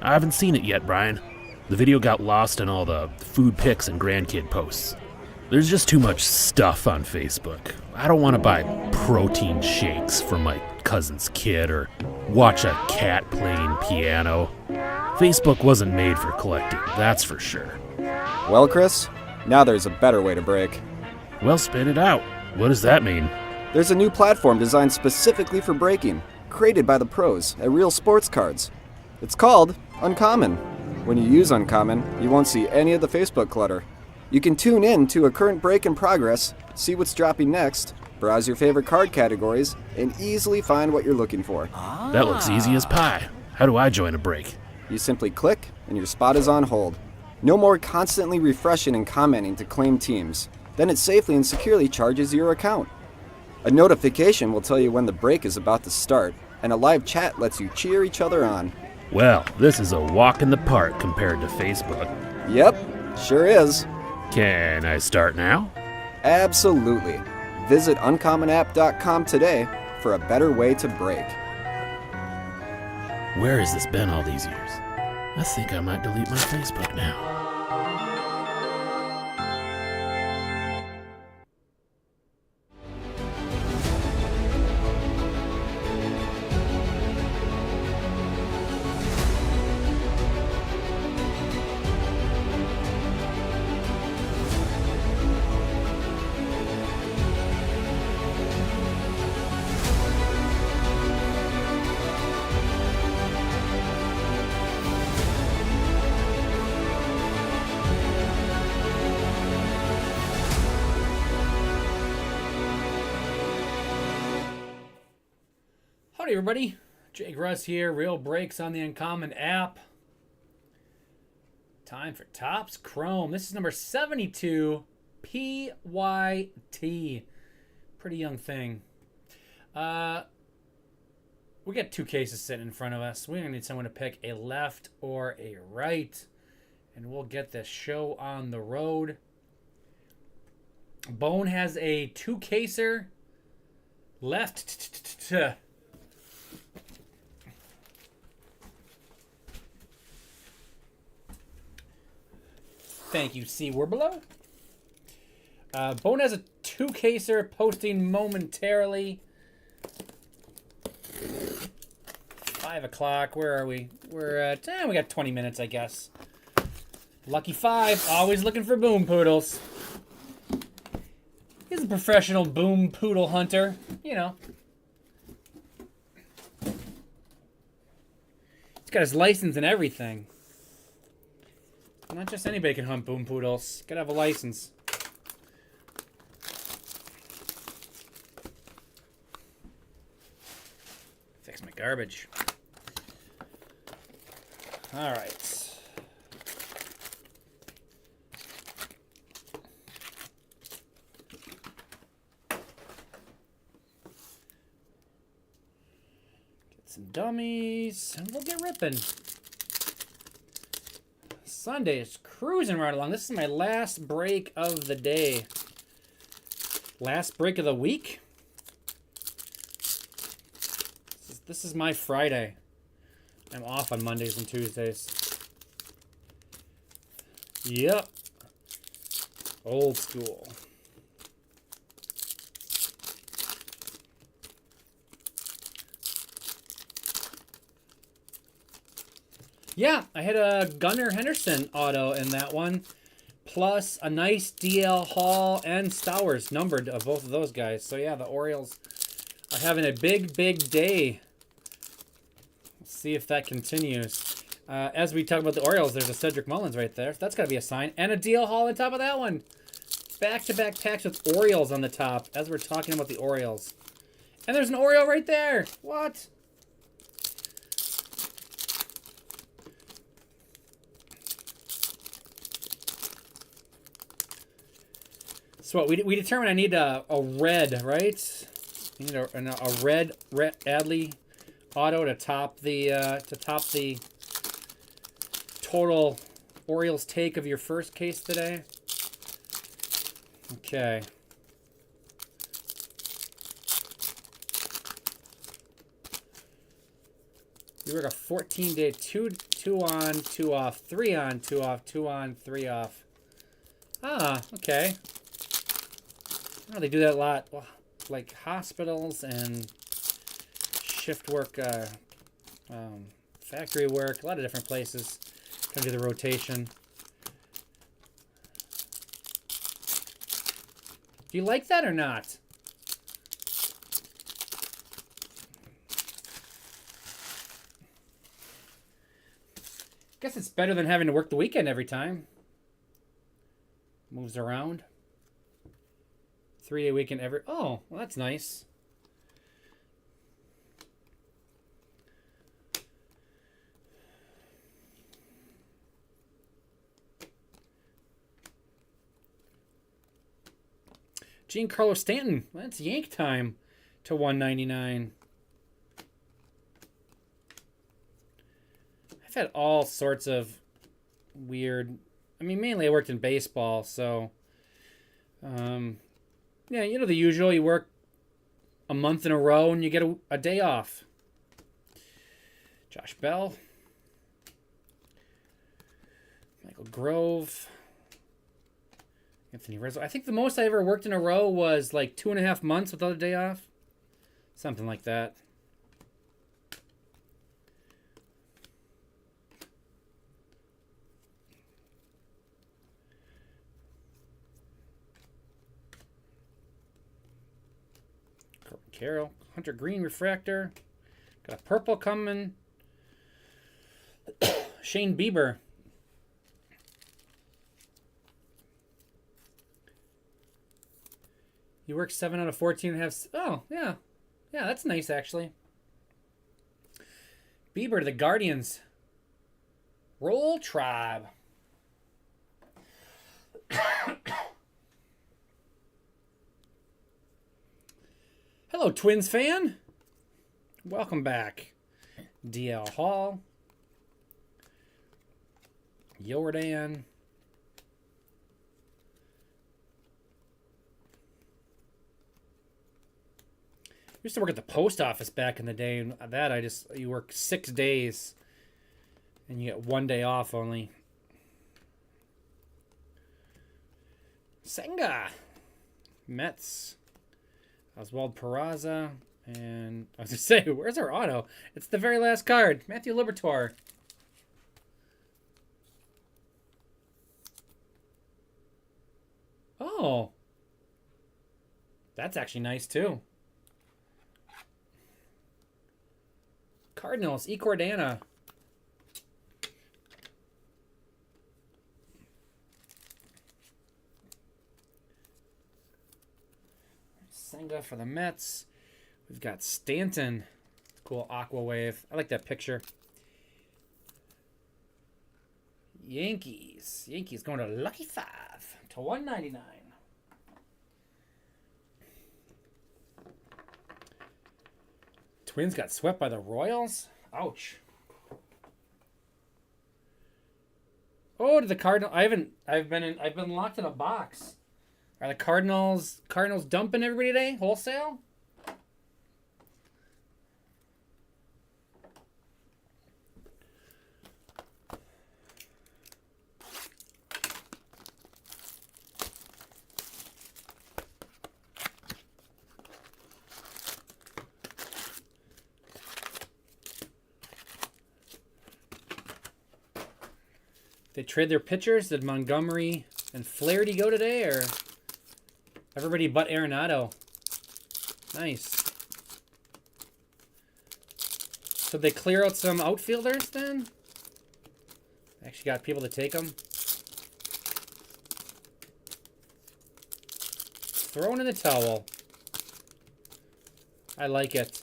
I haven't seen it yet, Brian. The video got lost in all the food pics and grandkid posts. There's just too much stuff on Facebook. I don't want to buy protein shakes for my cousin's kid or watch a cat playing piano. Facebook wasn't made for collecting, that's for sure. Well, Chris, now there's a better way to break. Well, spit it out. What does that mean? There's a new platform designed specifically for breaking, created by the pros at Real Sports Cards. It's called Uncommon. When you use Uncommon, you won't see any of the Facebook clutter. You can tune in to a current break in progress, see what's dropping next, browse your favorite card categories, and easily find what you're looking for. That looks easy as pie. How do I join a break? You simply click, and your spot is on hold. No more constantly refreshing and commenting to claim teams. Then it safely and securely charges your account. A notification will tell you when the break is about to start, and a live chat lets you cheer each other on. Well, this is a walk in the park compared to Facebook. Yep, sure is. Can I start now? Absolutely. Visit uncommonapp.com today for a better way to break. Where has this been all these years? I think I might delete my Facebook now. Howdy everybody, Jake Russ here, Real Breaks on the Uncommon app. Time for Topps Chrome. This is number 72, PYT. Pretty young thing. We got two cases sitting in front of us. We're going to need someone to pick a left or a right. And we'll get this show on the road. Bone has a two-caser. Left. Thank you, C. Werbelow. Bone has a two-caser posting momentarily. 5 o'clock. Where are we? We're at... we got 20 minutes, I guess. Lucky 5. Always looking for boom poodles. He's a professional boom poodle hunter. You know. He's got his license and everything. Not just anybody can hunt boom poodles. Gotta have a license. Fix my garbage. All right. Get some dummies, and we'll get ripping. Sunday is cruising right along. This is my last break of the day. Last break of the week? This is my Friday. I'm off on Mondays and Tuesdays. Yep. Old school. Yeah, I had a Gunnar Henderson auto in that one, plus a nice DL Hall and Stowers numbered of both of those guys. So yeah, the Orioles are having a big, big day. Let's see if that continues. As we talk about the Orioles, there's a Cedric Mullins right there. That's got to be a sign. And a DL Hall on top of that one. Back-to-back packs with Orioles on the top as we're talking about the Orioles. And there's an Oriole right there. What? So what, we determined I need a red, right? I need a red Adley auto to top the total Orioles take of your first case today. Okay. We work a 14-day, 2 on, 2 off, 3 on, 2 off, 2 on, 3 off. Ah, okay. Oh, they do that a lot. Well, like hospitals and shift work, factory work, a lot of different places. Kind of do the rotation. Do you like that or not? Guess it's better than having to work the weekend every time. Moves around. 3-day weekend every... Oh, well, that's nice. Giancarlo Stanton. That's Yank time to 199. I've had all sorts of weird... I mean, mainly I worked in baseball, so... yeah, you know the usual. You work a month in a row and you get a day off. Josh Bell. Michael Grove. Anthony Rizzo. I think the most I ever worked in a row was like 2.5 months without a day off. Something like that. Corbin Carroll. Hunter Green refractor. Got a purple coming. Shane Bieber. You work 7 out of 14 and have... Oh, yeah. Yeah, that's nice, actually. Bieber to the Guardians. Roll Tribe. Hello, Twins fan. Welcome back. DL Hall. Jordan. Used to work at the post office back in the day, and that you work 6 days and you get 1 day off only. Senga. Mets. Oswald Peraza. And I was going to say, where's our auto? It's the very last card. Matthew Liberatore. Oh. That's actually nice, too. Cardinals, E. Cordana. Senga for the Mets. We've got Stanton. Cool Aqua Wave. I like that picture. Yankees. Yankees going to Lucky 5 to 199. Twins got swept by the Royals. Ouch. Oh, to the Cardinals. I've been locked in a box. Are the Cardinals dumping everybody today? Wholesale? They trade their pitchers. Did Montgomery and Flaherty go today, or everybody but Arenado? Nice. So they clear out some outfielders then? Actually got people to take them. Thrown in the towel. I like it.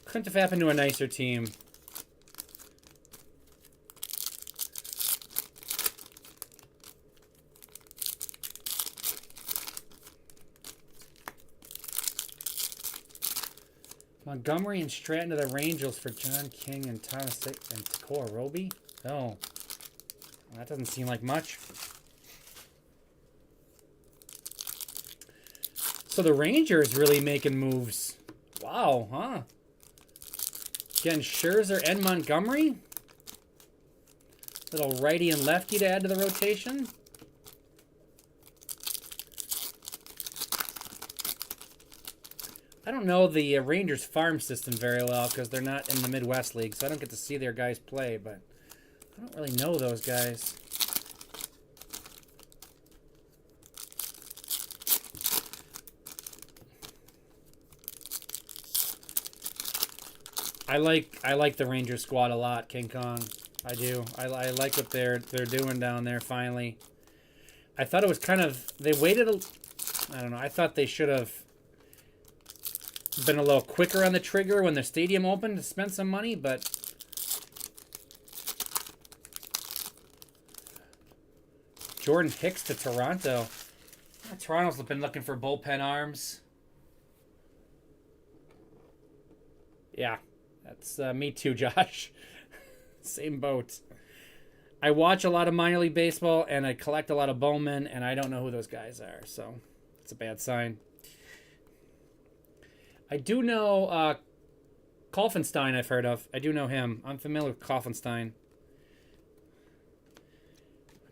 Couldn't have happened to a nicer team. Montgomery and Stratton to the Rangers for John King and Thomas and Takora Roby. Oh, well, that doesn't seem like much. So the Rangers really making moves. Wow, huh? Again, Scherzer and Montgomery. Little righty and lefty to add to the rotation. I don't know the Rangers farm system very well because they're not in the Midwest League, so I don't get to see their guys play, but I don't really know those guys. I like the Rangers squad a lot, King Kong. I do. I like what they're doing down there finally. I thought it was kind of they waited I don't know. I thought they should have been a little quicker on the trigger when their stadium opened to spend some money, but Jordan Hicks to Toronto. Toronto's been looking for bullpen arms. Yeah, that's me too, Josh. Same boat. I watch a lot of minor league baseball, and I collect a lot of Bowman, and I don't know who those guys are, so it's a bad sign. I do know Kaufenstein I've heard of. I do know him. I'm familiar with Kaufenstein.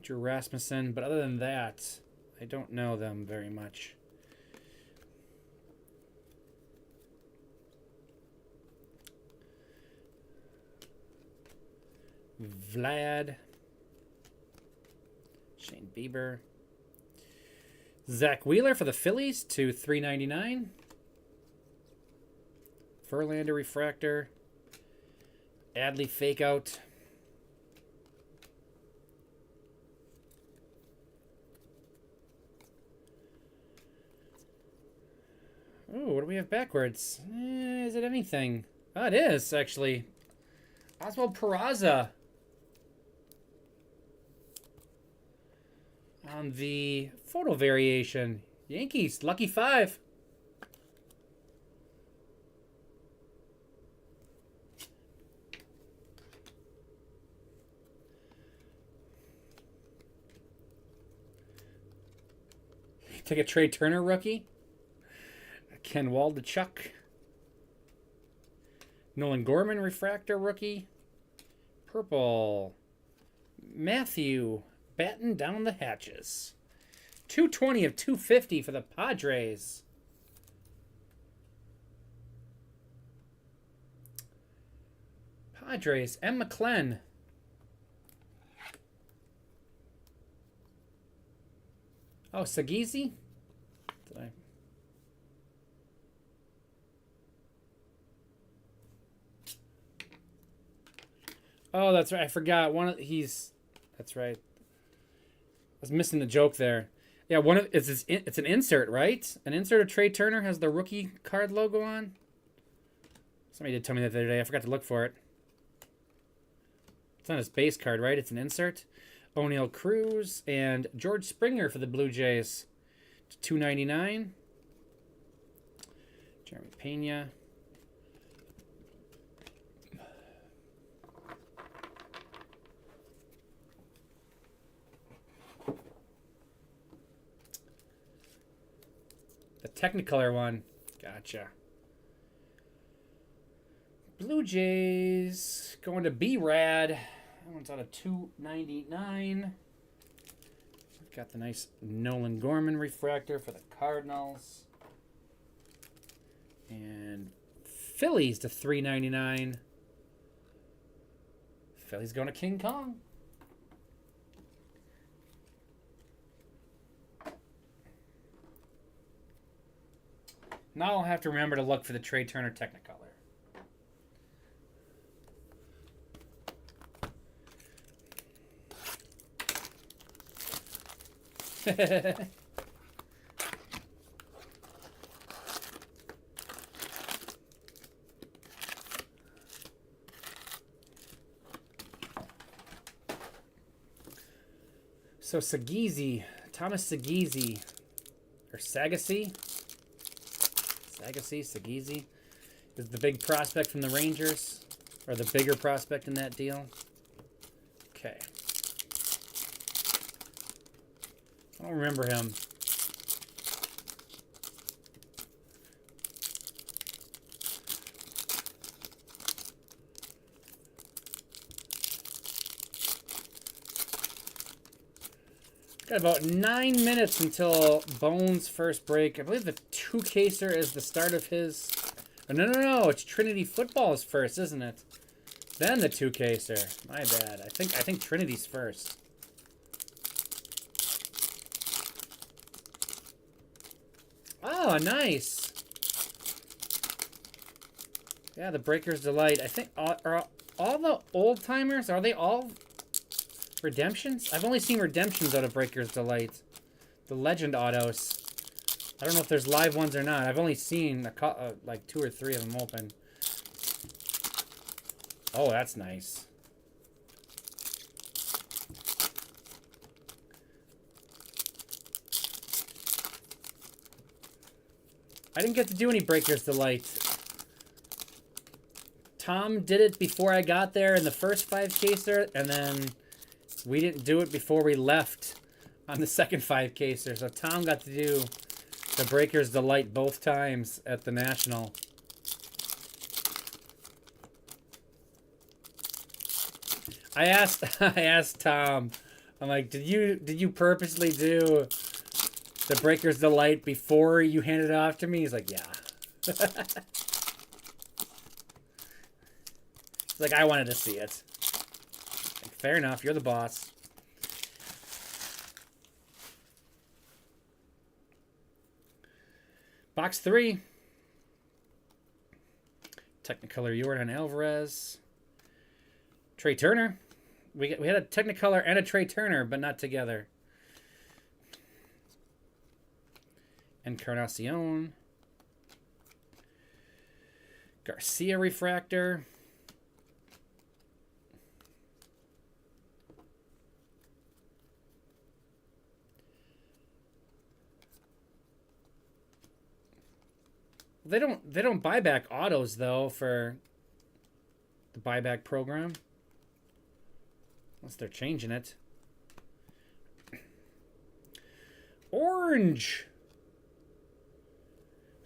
Drew Rasmussen, but other than that, I don't know them very much. Vlad. Shane Bieber. Zach Wheeler for the Phillies to $3.99. Verlander refractor. Adley fake out. Oh, what do we have backwards? Is it anything? Oh, it is, actually. Oswald Peraza. On the photo variation. Yankees, lucky 5. Take a Trey Turner rookie. Ken Waldichuk. Nolan Gorman refractor rookie. Purple. Matthew batten down the hatches. 220 of 250 for the Padres. Padres, M. McClenn. Oh, Sagizi? Did I? Oh, that's right. I forgot. That's right. I was missing the joke there. Yeah, it's an insert, right? An insert of Trey Turner has the rookie card logo on. Somebody did tell me that the other day. I forgot to look for it. It's not his base card, right? It's an insert. O'Neal Cruz and George Springer for the Blue Jays to $2.99. Jeremy Pena. The Technicolor one. Gotcha. Blue Jays going to B-Rad. That one's out of $2.99. Got the nice Nolan Gorman refractor for the Cardinals. And Phillies to $3.99. Phillies going to King Kong. Now I'll have to remember to look for the Trey Turner Technicolor. So Sagizi, Thomas Sagizi, or Sagassi, Sagizi, is the big prospect from the Rangers, or the bigger prospect in that deal. Okay. I don't remember him. Got about 9 minutes until Bones' first break. I believe the 2-caser is the start of his... Oh, no. It's Trinity Football's first, isn't it? Then the 2-caser. My bad. I think Trinity's first. Oh, nice. Yeah, the Breaker's Delight. I think are all the old timers, are they all redemptions? I've only seen redemptions out of Breaker's Delight. The Legend autos. I don't know if there's live ones or not. I've only seen like 2 or 3 of them open. Oh, that's nice. I didn't get to do any Breaker's Delight. Tom did it before I got there in the first 5-caser, and then we didn't do it before we left on the second 5-caser. So Tom got to do the Breaker's Delight both times at the National. I asked Tom, I'm like, did you purposely do the Breaker's Delight before you handed it off to me? He's like, yeah. He's like, I wanted to see it. Like, fair enough, you're the boss. Box 3. Technicolor Yordan Alvarez. Trey Turner. We had a Technicolor and a Trey Turner, but not together. Encarnacion. Garcia refractor. They don't buy back autos though for the buyback program. Unless they're changing it. Orange.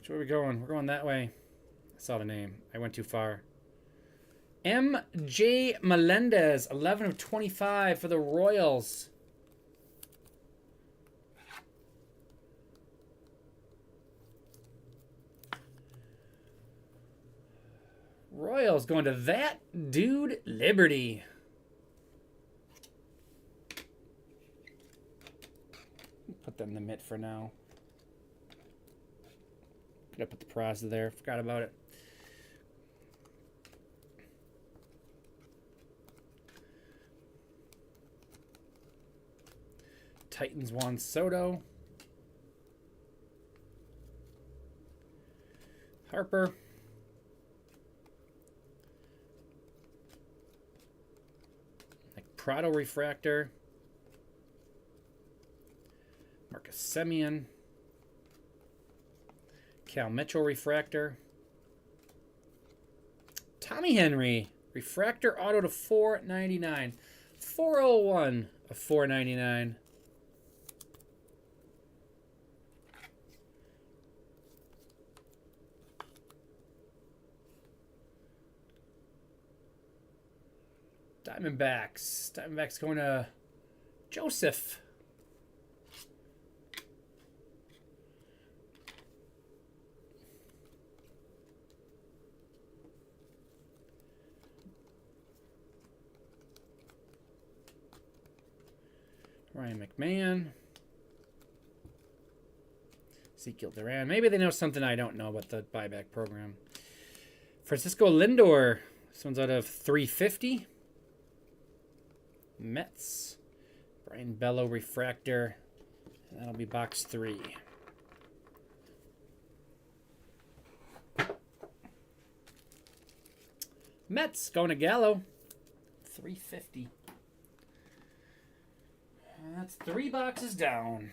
Which way are we going? We're going that way. I saw the name. I went too far. M.J. Melendez, 11 of 25 for the Royals. Royals going to that dude Liberty. Put them in the mitt for now. Could have put the Peraza there. Forgot about it. Titans Juan Soto. Harper. Prado refractor. Marcus Semien. Cal Mitchell refractor. Tommy Henry refractor auto to 499. 401 of 499. Diamondbacks. Diamondbacks going to Joseph. Ryan McMahon. Ezekiel Duran. Maybe they know something I don't know about the buyback program. Francisco Lindor. This one's out of 350. Mets. Brian Bello refractor. That'll be box 3. Mets going to Gallo. 350. That's 3 boxes down.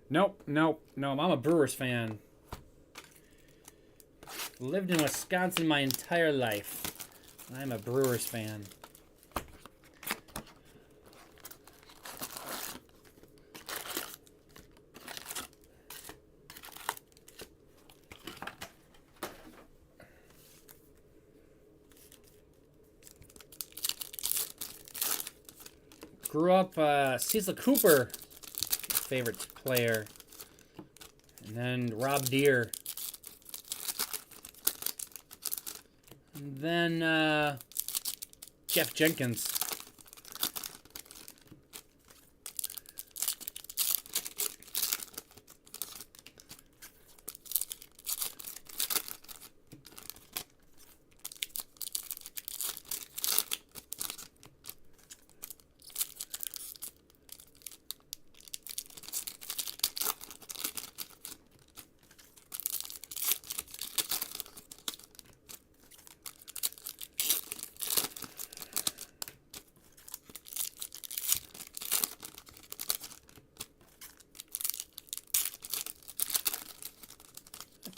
Nope. I'm a Brewers fan. Lived in Wisconsin my entire life. I'm a Brewers fan. Grew up Cecil Cooper, favorite player. And then Rob Deere. And then Jeff Jenkins.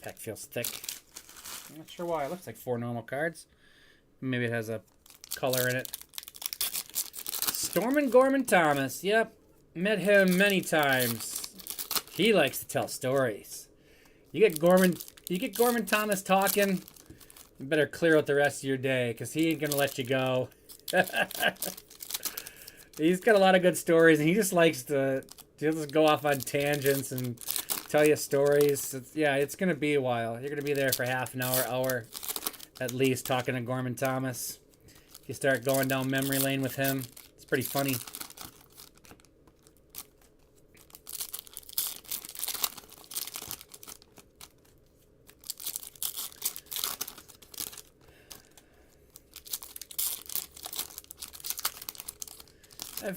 Pack feels thick. I'm not sure why. It looks like 4 normal cards. Maybe it has a color in it. Stormin' Gorman Thomas. Yep. Met him many times. He likes to tell stories. You get Gorman Thomas talking, you better clear out the rest of your day, because he ain't going to let you go. He's got a lot of good stories, and he just likes to just go off on tangents and tell you stories. It's going to be a while. You're going to be there for half an hour at least, talking to Gorman Thomas. You start going down memory lane with him. It's pretty funny.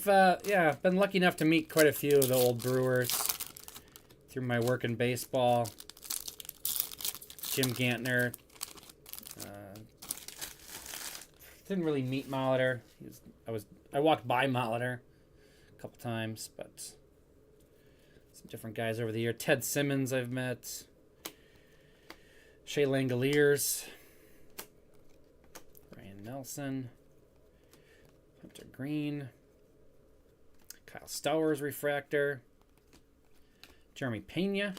I've been lucky enough to meet quite a few of the old Brewers through my work in baseball. Jim Gantner. Didn't really meet Molitor. I walked by Molitor a couple times, but some different guys over the year. Ted Simmons I've met. Shea Langoliers. Ryan Nelson. Hunter Green. Kyle Stowers refractor. Jeremy Pena.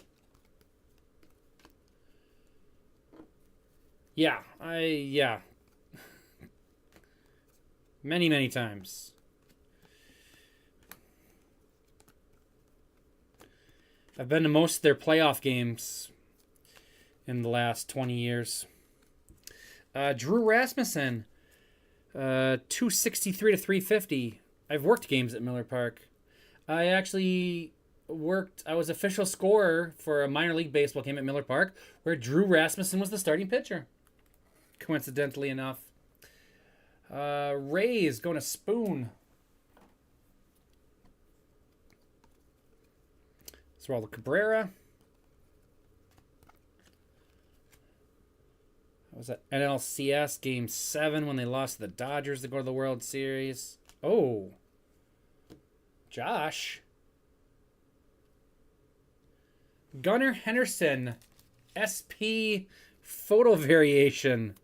Yeah. Many times. I've been to most of their playoff games in the last 20 years. Drew Rasmussen, 263 to 350. I've worked games at Miller Park. I actually I was official scorer for a minor league baseball game at Miller Park where Drew Rasmussen was the starting pitcher. Coincidentally enough. Rays going to Spoon. Oswaldo Cabrera. That was at NLCS Game 7 when they lost to the Dodgers to go to the World Series. Oh. Josh. Gunnar Henderson. SP photo variation.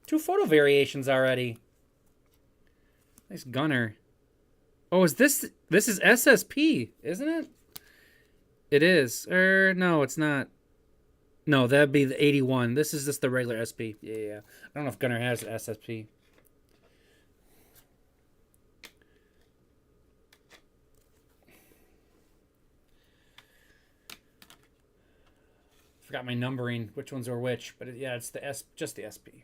2 photo variations already. Nice Gunner. Oh, is this is SSP, isn't it? It is. No, it's not. No, that'd be the 81. This is just the regular SP. Yeah. I don't know if Gunner has SSP. Forgot my numbering, which ones are which, but it's just the SP.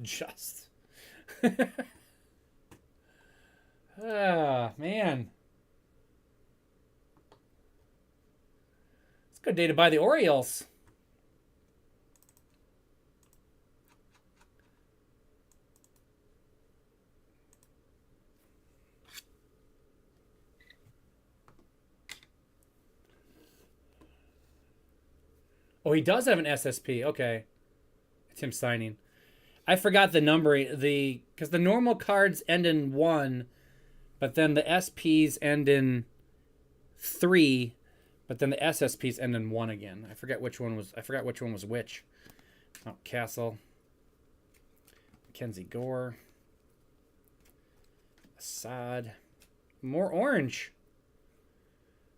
Just. Ah, man. It's a good day to buy the Orioles. Oh, he does have an SSP. Okay. It's him signing. I forgot the numbering. Because the normal cards end in 1, but then the SPs end in 3, but then the SSPs end in 1 again. I forgot which one was which. Oh, Castle. Mackenzie Gore. Assad. More orange.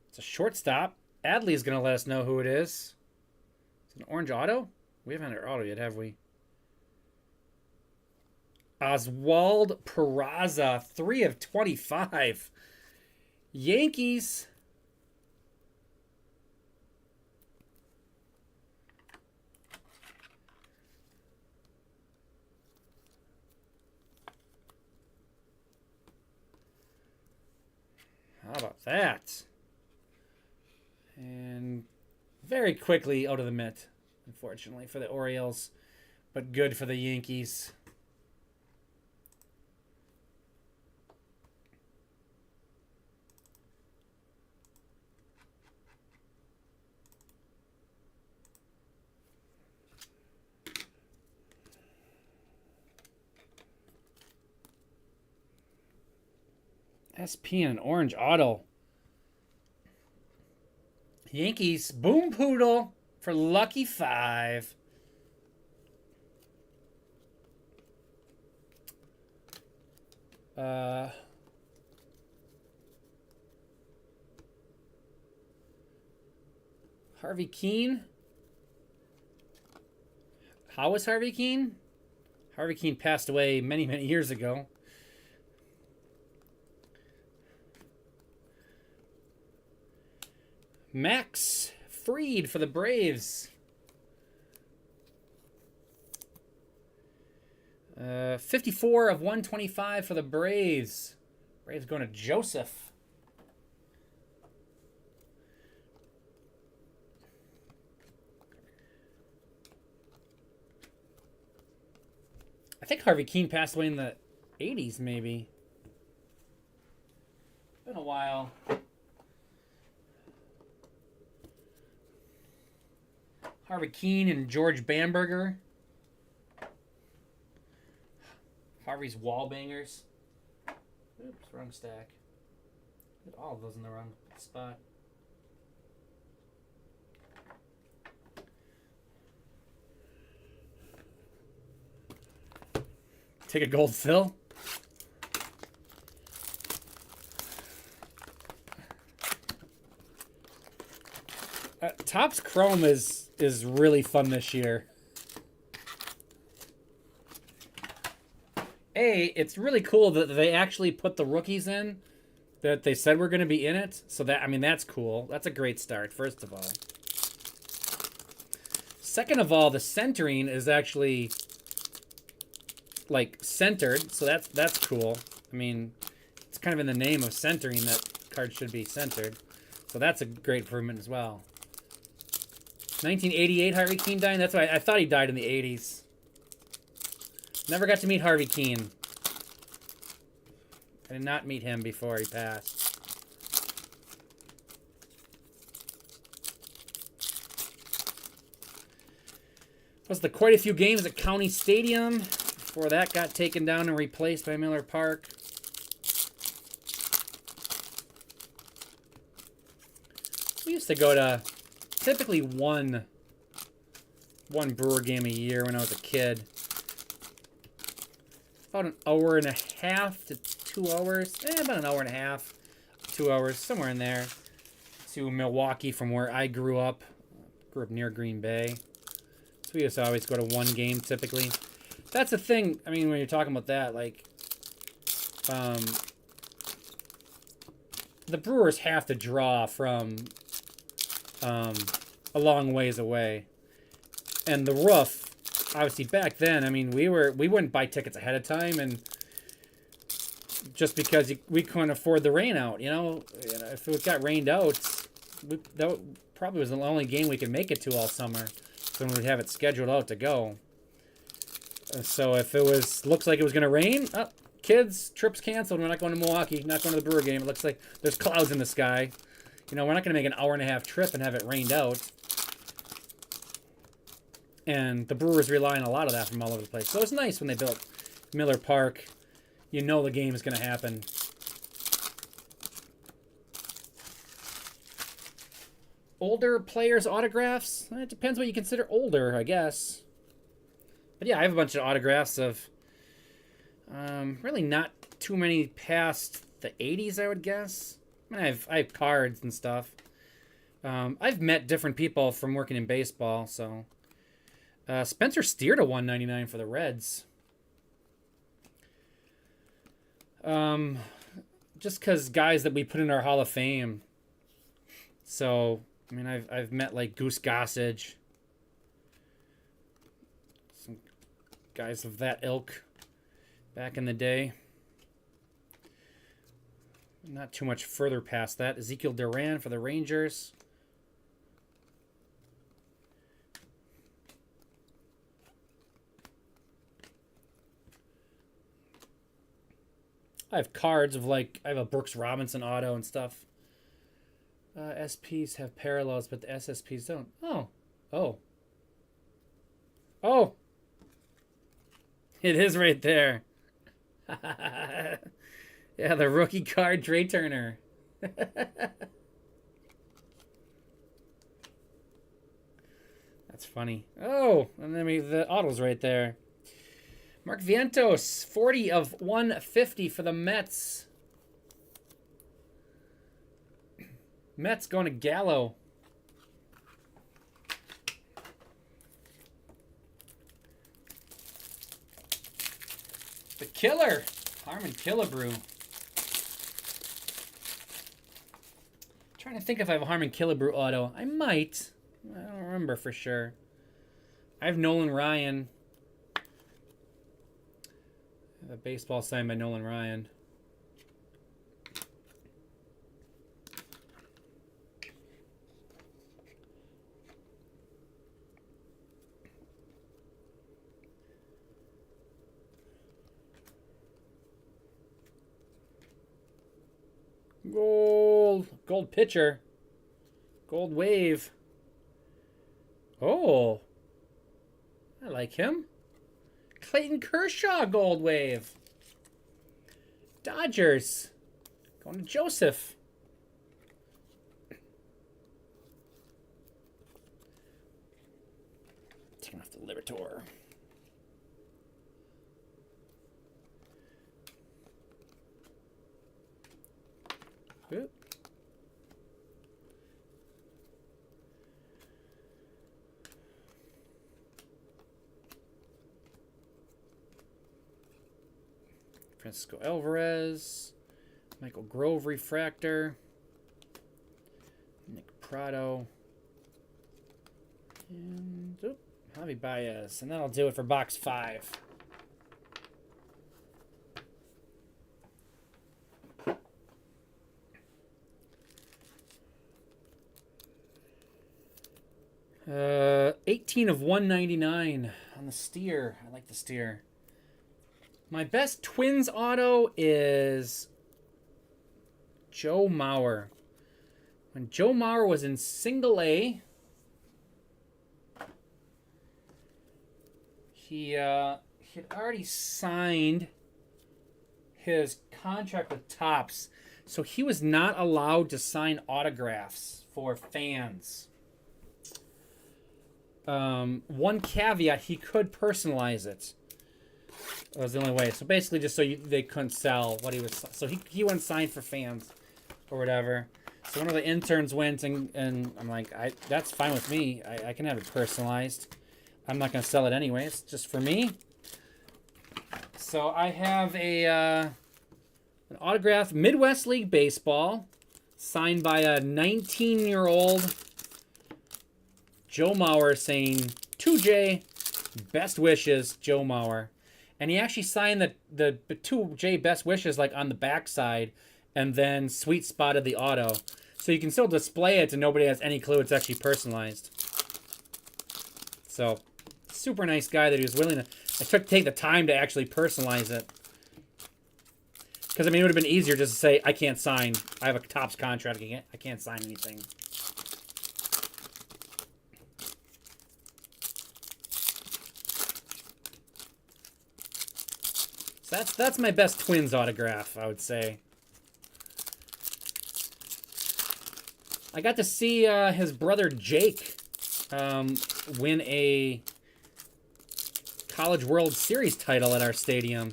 It's a shortstop. Adley's going to let us know who it is. Is it an orange auto? We haven't had our auto yet, have we? Oswald Peraza, 3 of 25. Yankees. How about that? And very quickly out of the mitt, unfortunately, for the Orioles, but good for the Yankees. SP and an orange auto. Yankees, Boom Poodle for lucky 5. Harvey Keene. How was Harvey Keene? Harvey Keene passed away many, many years ago. Max Fried for the Braves. 54 of 125 for the Braves. Braves going to Joseph. I think Harvey Keene passed away in the 80s, maybe. Been a while. Harvey Keene and George Bamberger. Harvey's Wallbangers. Oops, wrong stack. Put all of those in the wrong spot. Take a gold fill. Topps Chrome is really fun this year. It's really cool that they actually put the rookies in that they said were going to be in it. So that, I mean, that's cool. That's a great start, first of all. Second of all, the centering is actually like centered, so that's cool. I mean, it's kind of in the name of centering that cards should be centered. So that's a great improvement as well. 1988 Harvey Keene died. That's why I thought he died in the 80s. Never got to meet Harvey Keene. I did not meet him before he passed. Was there quite a few games at County Stadium before that got taken down and replaced by Miller Park. We used to go to typically one Brewer game a year when I was a kid. About an hour and a half to 2 hours. About an hour and a half, 2 hours, somewhere in there. To Milwaukee from where I grew up. Grew up near Green Bay. So we used to always go to one game typically. That's the thing, I mean, when you're talking about that, like, the Brewers have to draw from a long ways away. And the roof, obviously back then, I mean, we wouldn't buy tickets ahead of time, and just because we couldn't afford the rain out, you know, if it got rained out, that probably was the only game we could make it to all summer. So we'd have it scheduled out to go. So if it looks like it was going to rain, kids, trip's canceled. We're not going to Milwaukee, not going to the Brewer game. It looks like there's clouds in the sky. You know, we're not going to make an hour and a half trip and have it rained out. And the Brewers rely on a lot of that from all over the place. So it's nice when they built Miller Park. You know the game is going to happen. Older players' autographs? It depends what you consider older, I guess. But yeah, I have a bunch of autographs of really not too many past the 80s, I would guess. I mean, I have cards and stuff. I've met different people from working in baseball, so... Spencer Steer to 199 for the Reds. Just because guys that we put in our Hall of Fame. So, I mean, I've met like Goose Gossage, some guys of that ilk back in the day. Not too much further past that. Ezekiel Duran for the Rangers. I have cards of like, I have a Brooks Robinson auto and stuff. SPs have parallels, but the SSPs don't. Oh. Oh. Oh. It is right there. Yeah, the rookie card, Trey Turner. That's funny. Oh, and then the auto's right there. Mark Vientos, 40 of 150 for the Mets. Mets going to Gallo. The Killer, Harmon Killebrew. Trying to think if I have a Harmon Killebrew auto. I might. I don't remember for sure. I have Nolan Ryan. A baseball signed by Nolan Ryan. Gold pitcher. Gold wave. Oh. I like him. Clayton Kershaw gold wave. Dodgers. Going to Joseph. Taking off the Libertor. Oop. Francisco Alvarez, Michael Grove refractor, Nick Prado, and Javi Baez, and that'll do it for box 5. Uh, 18 of 199 on the Steer. I like the Steer. My best Twins auto is Joe Mauer. When Joe Mauer was in Single A, he had already signed his contract with Topps, so he was not allowed to sign autographs for fans. One caveat, he could personalize it. That was the only way. So basically, just so they couldn't sell what he was. So he went signed for fans or whatever. So one of the interns went and I'm like, that's fine with me. I can have it personalized. I'm not going to sell it anyway. It's just for me. So I have an autographed Midwest League Baseball signed by a 19-year-old Joe Mauer saying, "To Jay, best wishes, Joe Mauer." And he actually signed the to Jay best wishes like on the backside and then sweet spotted the auto. So you can still display it and nobody has any clue it's actually personalized. So, super nice guy that he was willing to take the time to actually personalize it. Because, I mean, it would have been easier just to say, I can't sign. I have a Topps contract. I can't sign anything. So that's my best Twins autograph, I would say. I got to see his brother Jake win a College World Series title at our stadium.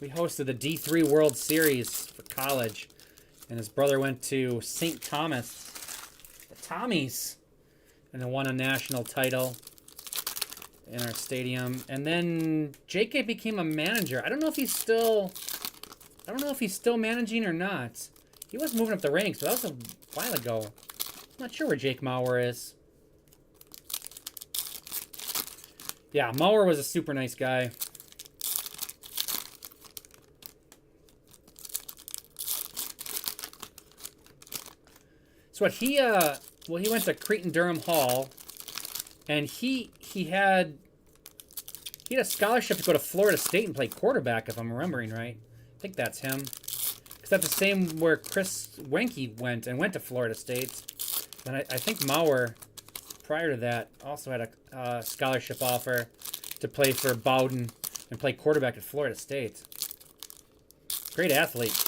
We hosted the D3 World Series for college, and his brother went to St. Thomas, the Tommies, and then won a national title in our stadium. And then JK became a manager. I don't know if he's still I don't know if he's still managing or not. He was moving up the ranks, but that was a while ago. I'm not sure where Jake Maurer is. Yeah, Maurer was a super nice guy. So what he well, he went to Cretan Durham Hall, and he had a scholarship to go to Florida State and play quarterback, if I'm remembering right. I think that's him. Because that's the same where Chris Wenke went to Florida State. And I think Maurer, prior to that, also had a scholarship offer to play for Bowden and play quarterback at Florida State. Great athlete.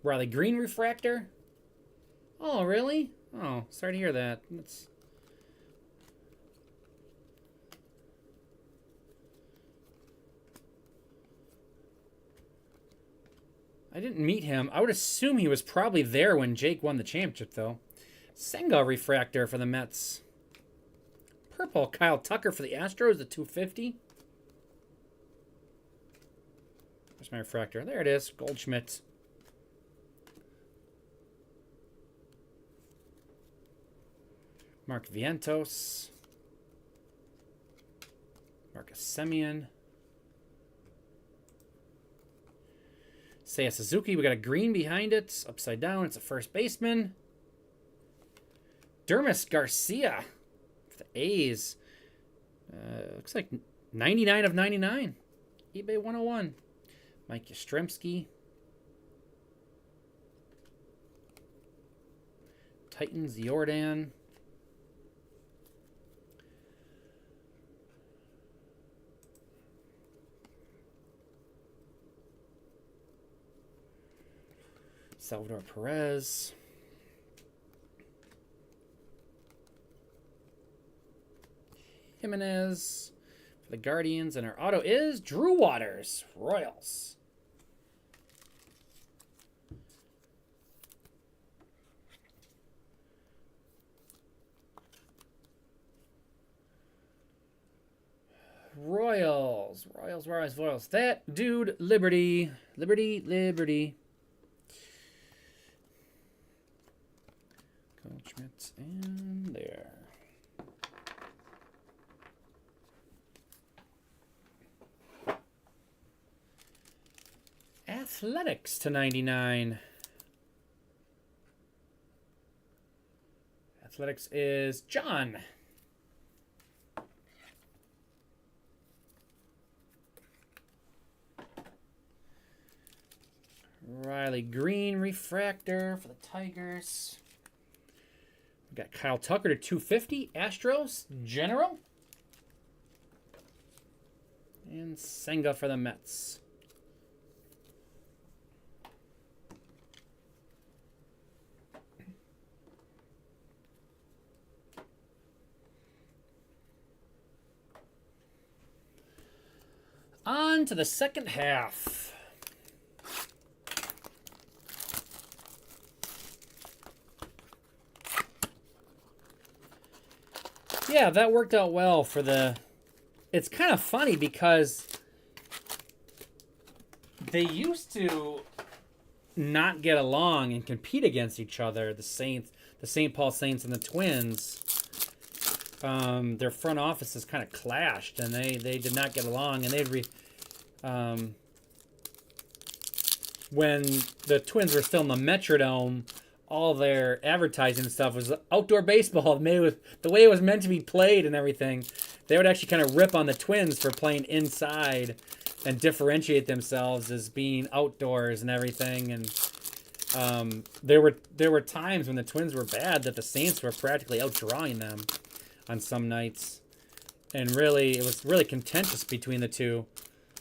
Riley Green refractor? Oh, really? Oh, sorry to hear that. That's... I didn't meet him. I would assume he was probably there when Jake won the championship, though. Senga refractor for the Mets. Purple Kyle Tucker for the Astros, the 250. Where's my refractor? There it is. Goldschmidt. Mark Vientos. Marcus Semien. Seiya Suzuki. We got a green behind it. Upside down. It's a first baseman. Dermis Garcia for the A's. Looks like 99 of 99. eBay 101. Mike Yastrzemski. Titans Jordan. Salvador Perez. Jimenez for the Guardians. And our auto is Drew Waters, Royals. Royals. That dude, Liberty. Goldschmidt in there. Athletics to 99. Athletics is John. Riley Green refractor for the Tigers. We got Kyle Tucker to 250. Astros General. And Senga for the Mets. On to the second half. Yeah, that worked out well for the... It's kind of funny because they used to not get along and compete against each other, the Saints, the St. Paul Saints and the Twins. Their front offices kind of clashed, and they did not get along, and when the Twins were still in the Metrodome, all their advertising stuff was outdoor baseball, made with the way it was meant to be played and everything. They would actually kind of rip on the Twins for playing inside and differentiate themselves as being outdoors and everything. And there were times when the Twins were bad that the Saints were practically outdrawing them on some nights. And really, it was really contentious between the two.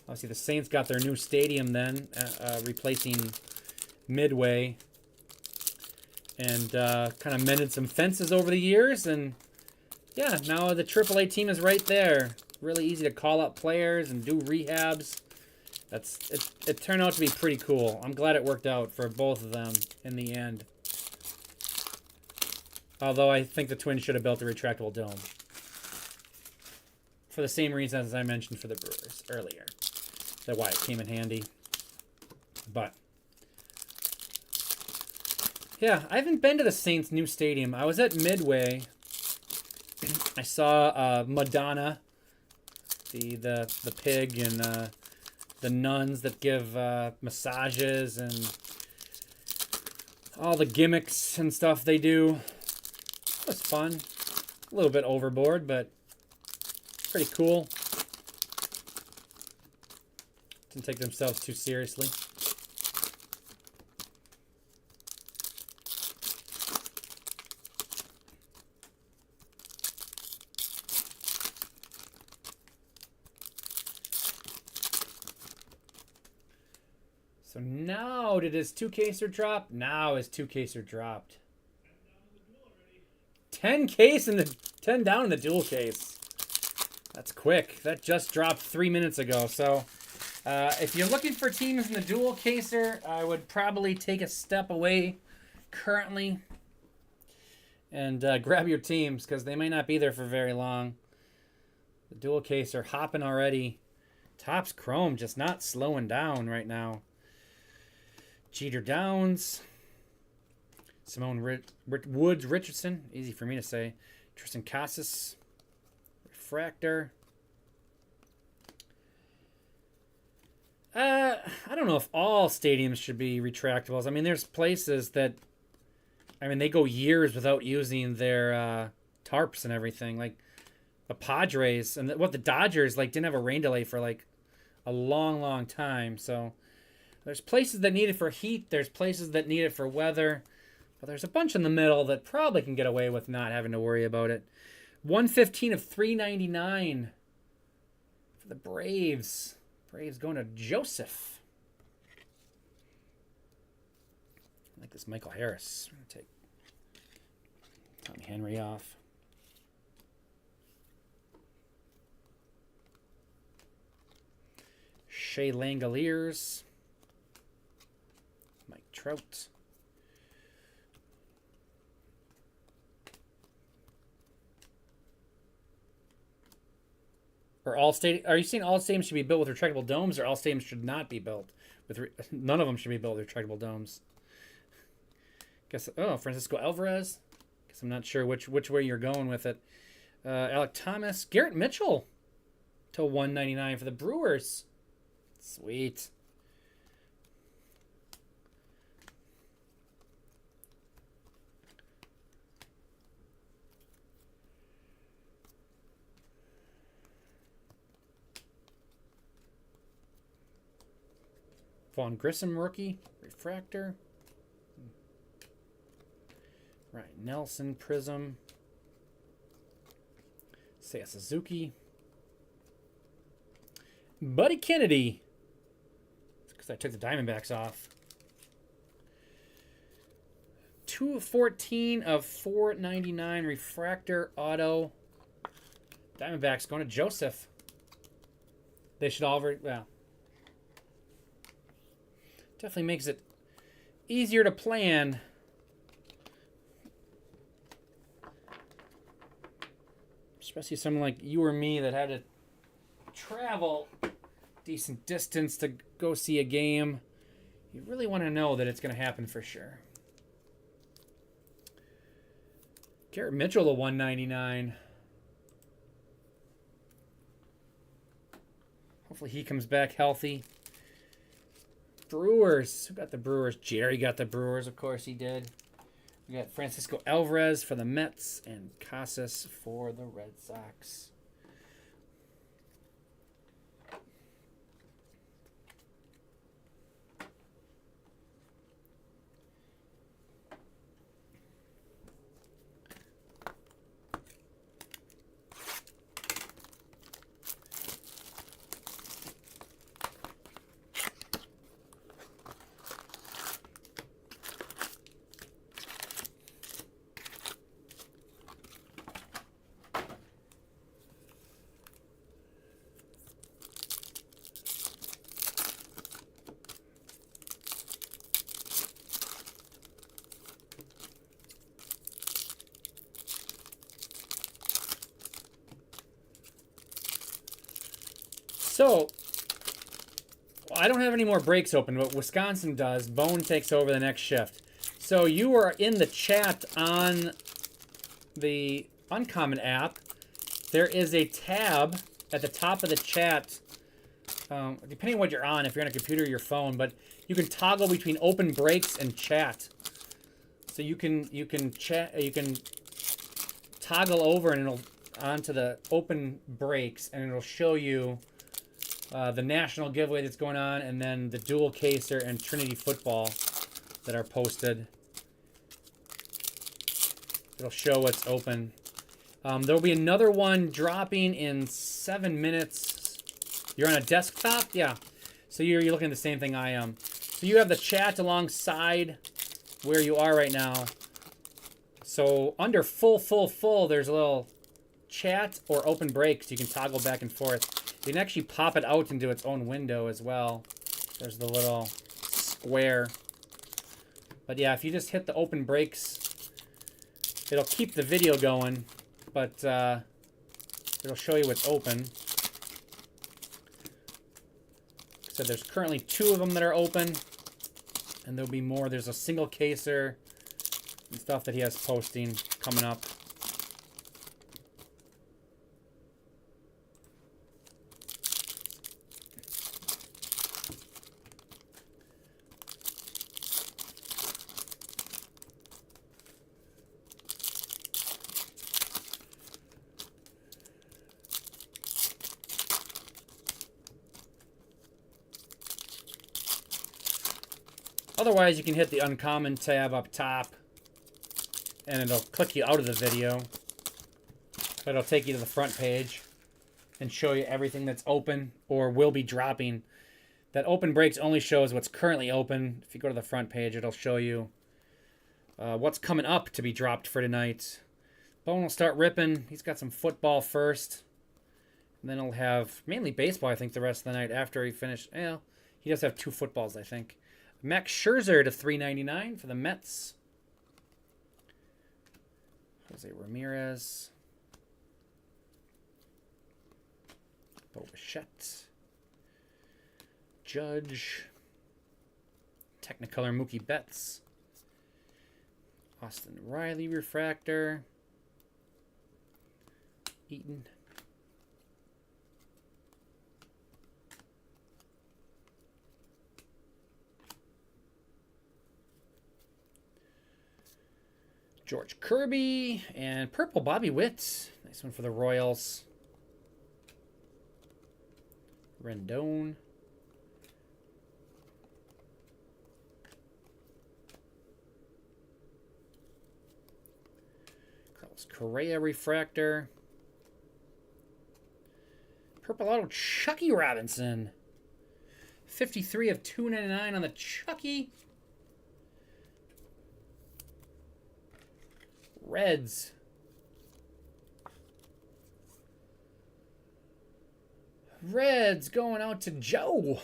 Obviously, the Saints got their new stadium then, replacing Midway. And kind of mended some fences over the years, and Yeah, now the AAA team is right there. Really easy to call up players and do rehabs. It turned out to be pretty cool. I'm glad it worked out for both of them in the end. Although I think the Twins should have built a retractable dome. For the same reasons as I mentioned for the Brewers earlier. That's why it came in handy. But yeah, I haven't been to the Saints' new stadium. I was at Midway. I saw Madonna, the pig, and the nuns that give massages and all the gimmicks and stuff they do. It was fun. A little bit overboard, but pretty cool. Didn't take themselves too seriously. So now did his 2-caser drop? Now his 2-caser dropped. 10 case in the 10 down in the dual case. That's quick. That just dropped 3 minutes ago. So if you're looking for teams in the dual caser, I would probably take a step away currently and grab your teams because they may not be there for very long. The dual caser hopping already. Topps Chrome just not slowing down right now. Jeter Downs. Simone Woods Richardson. Easy for me to say. Tristan Casas. Refractor. I don't know if all stadiums should be retractables. I mean, there's places that, I mean, they go years without using their tarps and everything. Like the Padres and the Dodgers didn't have a rain delay for like a long, long time. So there's places that need it for heat. There's places that need it for weather. But there's a bunch in the middle that probably can get away with not having to worry about it. 115 of 399 for the Braves. Braves going to Joseph. I like this Michael Harris. I'm going to take Tommy Henry off. Shea Langoliers. Mike Trout. Are you saying all stadiums should be built with retractable domes, or all stadiums should not be built with? None of them should be built with retractable domes. Francisco Alvarez. Guess I'm not sure which way you're going with it. Alec Thomas, Garrett Mitchell, to 199 for the Brewers. Sweet. Vaughn Grissom rookie, refractor. Ryan Nelson prism. Seiya Suzuki. Buddy Kennedy. Because I took the Diamondbacks off. 2 of 14 of 499 refractor auto. Diamondbacks going to Joseph. They should all definitely makes it easier to plan. Especially someone like you or me that had to travel decent distance to go see a game. You really want to know that it's going to happen for sure. Garrett Mitchell to 199. Hopefully he comes back healthy. Brewers. Who got the Brewers? Jerry got the Brewers. Of course he did. We got Francisco Alvarez for the Mets and Casas for the Red Sox. So, I don't have any more breaks open, but Wisconsin does. Bone takes over the next shift. So you are in the chat on the Uncommon app. There is a tab at the top of the chat, depending on what you're on, if you're on a computer or your phone, but you can toggle between open breaks and chat. So you can toggle over and it'll onto the open breaks, and it'll show you the national giveaway that's going on, and then the dual caser and Trinity football that are posted. It'll show what's open. There'll be another one dropping in 7 minutes. You're on a desktop? Yeah. So you're looking at the same thing I am. So you have the chat alongside where you are right now. So under full, there's a little chat or open breaks. You can toggle back and forth. You can actually pop it out into its own window as well. There's the little square. But yeah, if you just hit the open breaks, it'll keep the video going, but it'll show you what's open. So there's currently 2 of them that are open, and there'll be more. There's a single caser and stuff that he has posting coming up. Otherwise, you can hit the Uncommon tab up top, and it'll click you out of the video. But it'll take you to the front page and show you everything that's open or will be dropping. That open breaks only shows what's currently open. If you go to the front page, it'll show you what's coming up to be dropped for tonight. Bone will start ripping. He's got some football first. And then he'll have mainly baseball, I think, the rest of the night after he finished. Well, he does have 2 footballs, I think. Max Scherzer to $3.99 for the Mets. Jose Ramirez. Bo Bichette. Judge. Technicolor Mookie Betts. Austin Riley refractor. Eaton. George Kirby and purple Bobby Witt. Nice one for the Royals. Rendon. Carlos Correa refractor. Purple auto Chucky Robinson. 53 of 299 on the Chucky. Reds. Reds going out to Joe.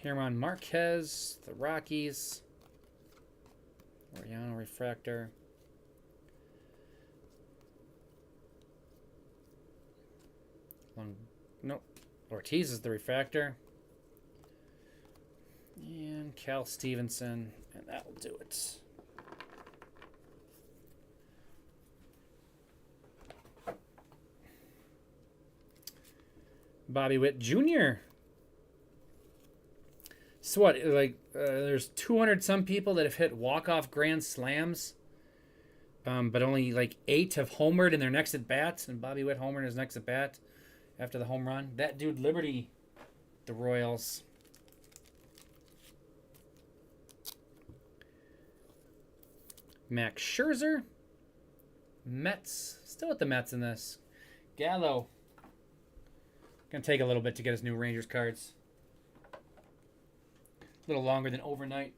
Herman Marquez, the Rockies. Oriano refractor. Nope. Ortiz is the refractor. And Cal Stevenson. And that'll do it. Bobby Witt Jr. So what, like, there's 200 some people that have hit walk-off grand slams. But only like 8 have homered in their next at bat. And Bobby Witt homered in his next at bat after the home run. That dude, Liberty, the Royals. Max Scherzer. Mets. Still with the Mets in this. Gallo. Gonna take a little bit to get his new Rangers cards. A little longer than overnight.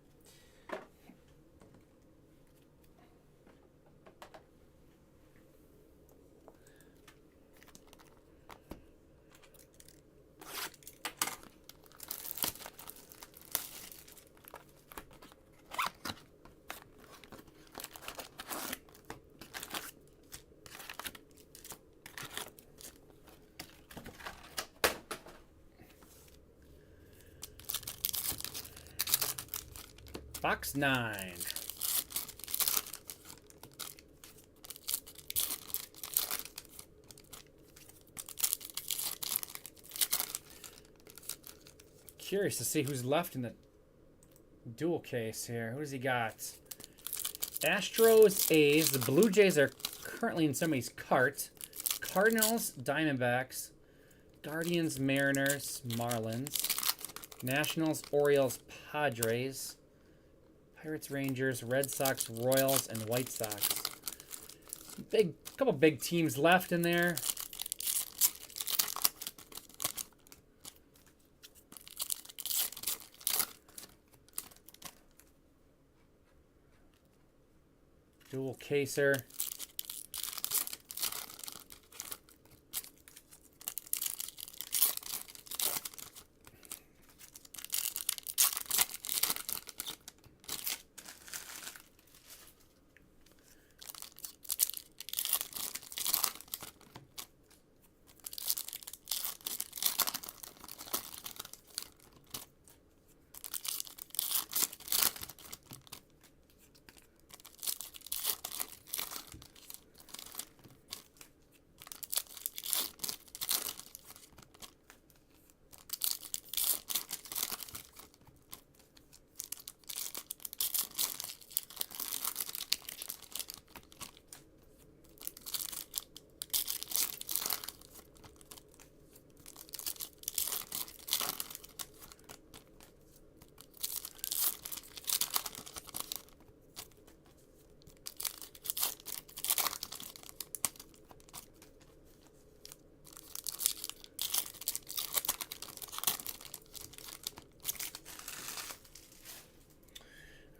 Box 9. Curious to see who's left in the dual case here. Who does he got? Astros, A's. The Blue Jays are currently in somebody's cart. Cardinals, Diamondbacks. Guardians, Mariners, Marlins. Nationals, Orioles, Padres. Pirates, Rangers, Red Sox, Royals, and White Sox. Couple big teams left in there. Dual caser.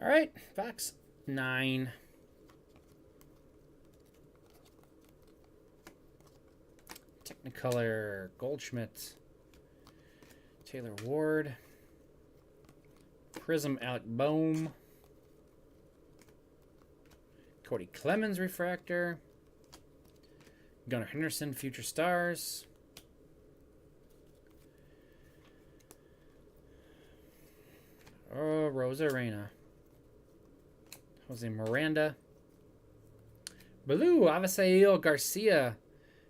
All right, box 9. Technicolor, Goldschmidt, Taylor Ward, Prism, Alec Boehm, Cody Clemens refractor, Gunnar Henderson, Future Stars, Rosa Reyna, Jose Miranda, Blue, Avisail Garcia,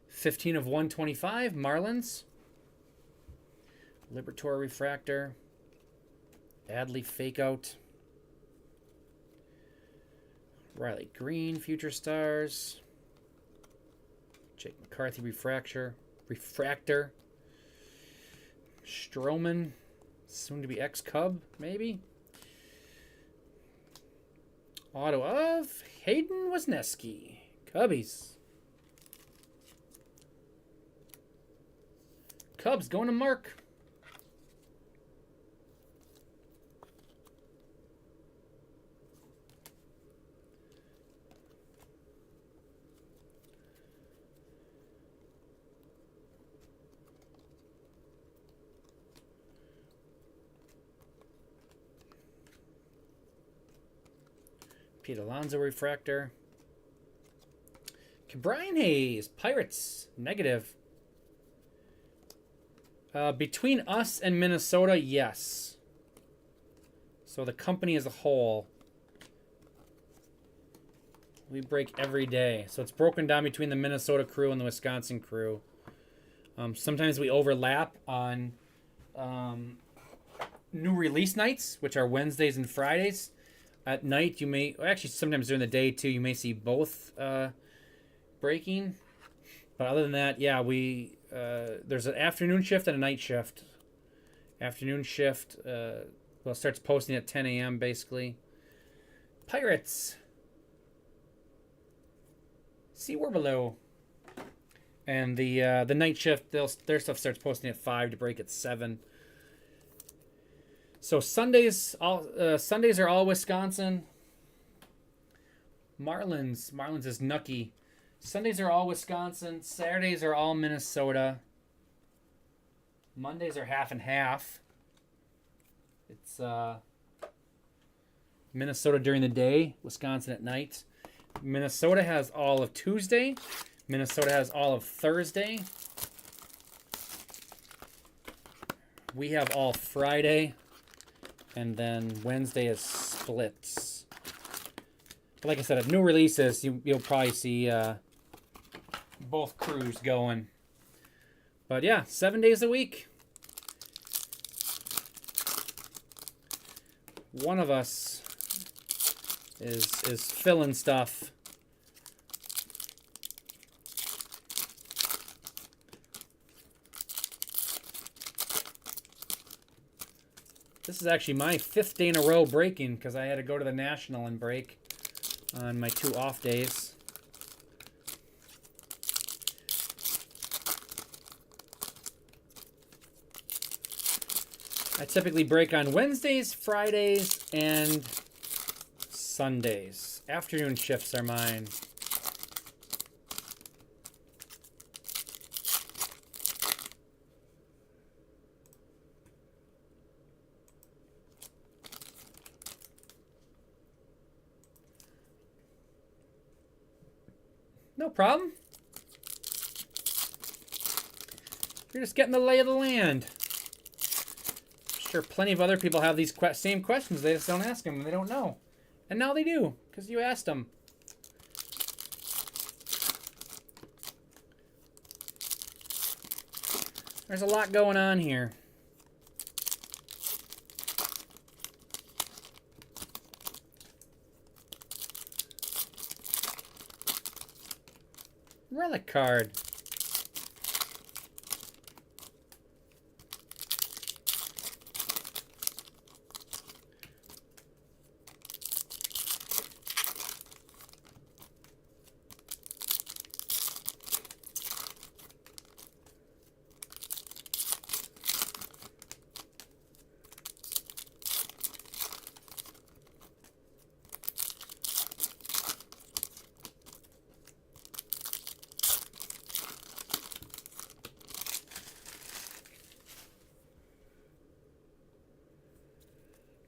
15 of 125, Marlins, Libertor refractor, Adley Fakeout, Riley Green, Future Stars, Jake McCarthy refractor, Stroman, soon to be ex-Cub, maybe. Auto of Hayden Wesneski, Cubbies. Cubs going to Mark. Pete Alonso refractor. Brian Hayes, Pirates, negative. Between us and Minnesota, yes. So the company as a whole, we break every day. So it's broken down between the Minnesota crew and the Wisconsin crew. Sometimes we overlap on new release nights, which are Wednesdays and Fridays. At night, you may, actually sometimes during the day too, you may see both breaking. But other than that, yeah, we there's an afternoon shift and a night shift. Afternoon shift, well, it starts posting at 10 a.m. basically. Pirates. See, we're below. And the night shift, their stuff starts posting at 5 to break at 7. So Sundays are all Wisconsin. Marlins is Nucky. Sundays are all Wisconsin. Saturdays are all Minnesota. Mondays are half and half. It's Minnesota during the day, Wisconsin at night. Minnesota has all of Tuesday. Minnesota has all of Thursday. We have all Friday. And then Wednesday is splits. But like I said, at new releases, you'll probably see both crews going. But yeah, 7 days a week. One of us is filling stuff. This is actually my 5th day in a row breaking because I had to go to the National and break on my 2 off days. I typically break on Wednesdays, Fridays, and Sundays. Afternoon shifts are mine. No problem. You're just getting the lay of the land. Sure, plenty of other people have these same questions. They just don't ask them. They don't know. And now they do, because you asked them. There's a lot going on here. Relic card.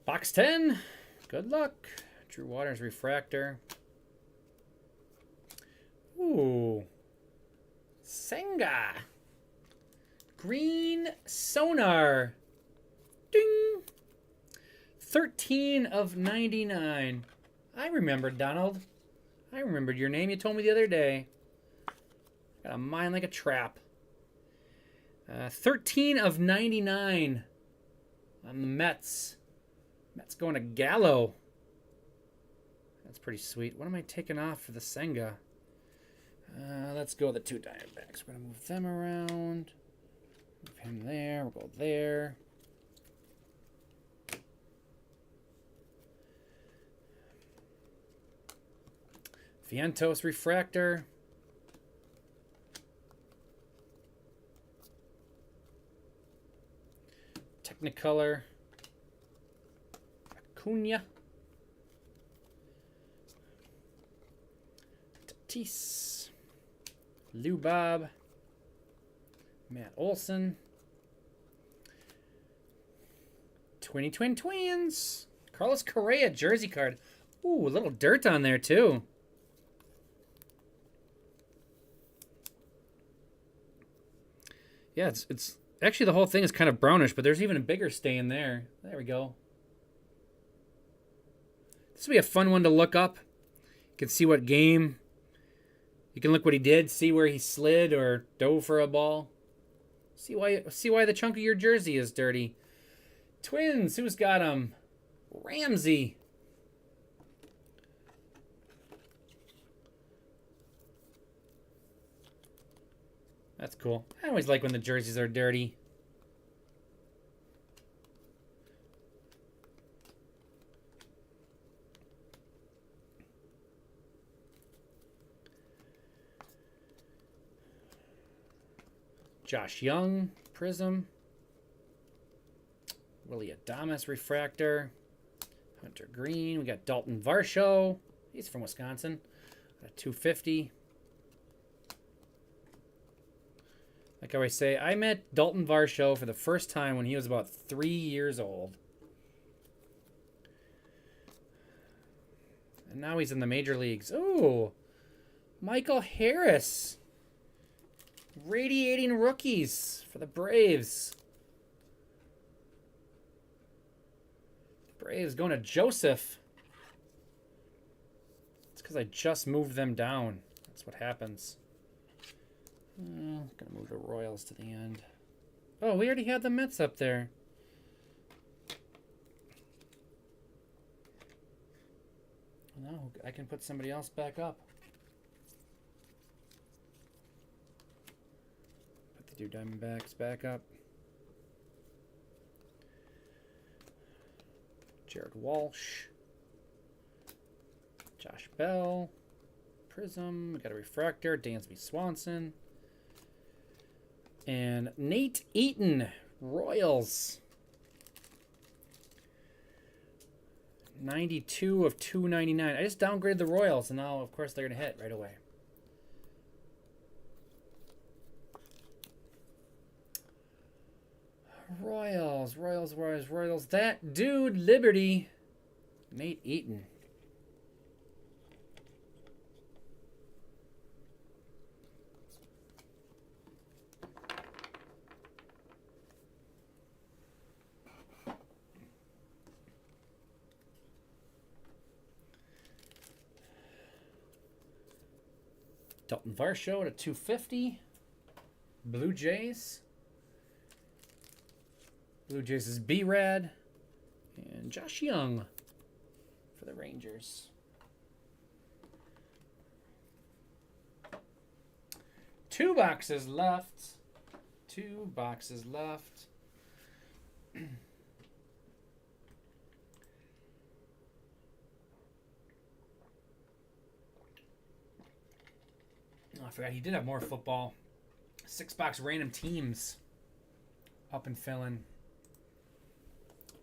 Box 10. Good luck. Drew Waters Refractor. Ooh. Senga. Green Sonar. Ding. 13 of 99. I remembered, Donald. I remembered your name. You told me the other day. Got a mind like a trap. 13 of 99 on the Mets. Mets going to Gallo. That's pretty sweet. What am I taking off for the Senga? Let's go with the 2 Diamondbacks. We're going to move them around. Move him there. We'll go there. Vientos Refractor. Technicolor. Acuna. Tatis. Lou Bob. Matt Olson. Twin Twins. Carlos Correa jersey card. Ooh, a little dirt on there too. Yeah, it's actually the whole thing is kind of brownish, but there's even a bigger stain there. There we go. This will be a fun one to look up. You can see what game. You can look what he did, see where he slid or dove for a ball. See why the chunk of your jersey is dirty. Twins, who's got them? Ramsey. That's cool. I always like when the jerseys are dirty. Josh Young, Prism. Willie Adames, Refractor. Hunter Green. We got Dalton Varsho. He's from Wisconsin. 250. Like I always say, I met Dalton Varsho for the first time when he was about 3 years old. And now he's in the major leagues. Ooh, Michael Harris. Radiating rookies for the Braves. Braves going to Joseph. It's because I just moved them down. That's what happens. Gonna move the Royals to the end. Oh, we already had the Mets up there. No, I can put somebody else back up. Put the two Diamondbacks back up. Jared Walsh. Josh Bell. Prism. We got a Refractor. Dansby Swanson. And Nate Eaton. Royals. 92 of 299. I just downgraded the Royals, and now, of course, they're going to hit right away. Royals, Royals, Royals, Royals. That dude, Liberty. Nate Eaton. Dalton Varsho at 250. Blue Jays. Blue Jays is B-Rad. And Josh Young for the Rangers. Two boxes left. Two boxes left. Oh, I forgot he did have more football. 6-box random teams. Up and filling.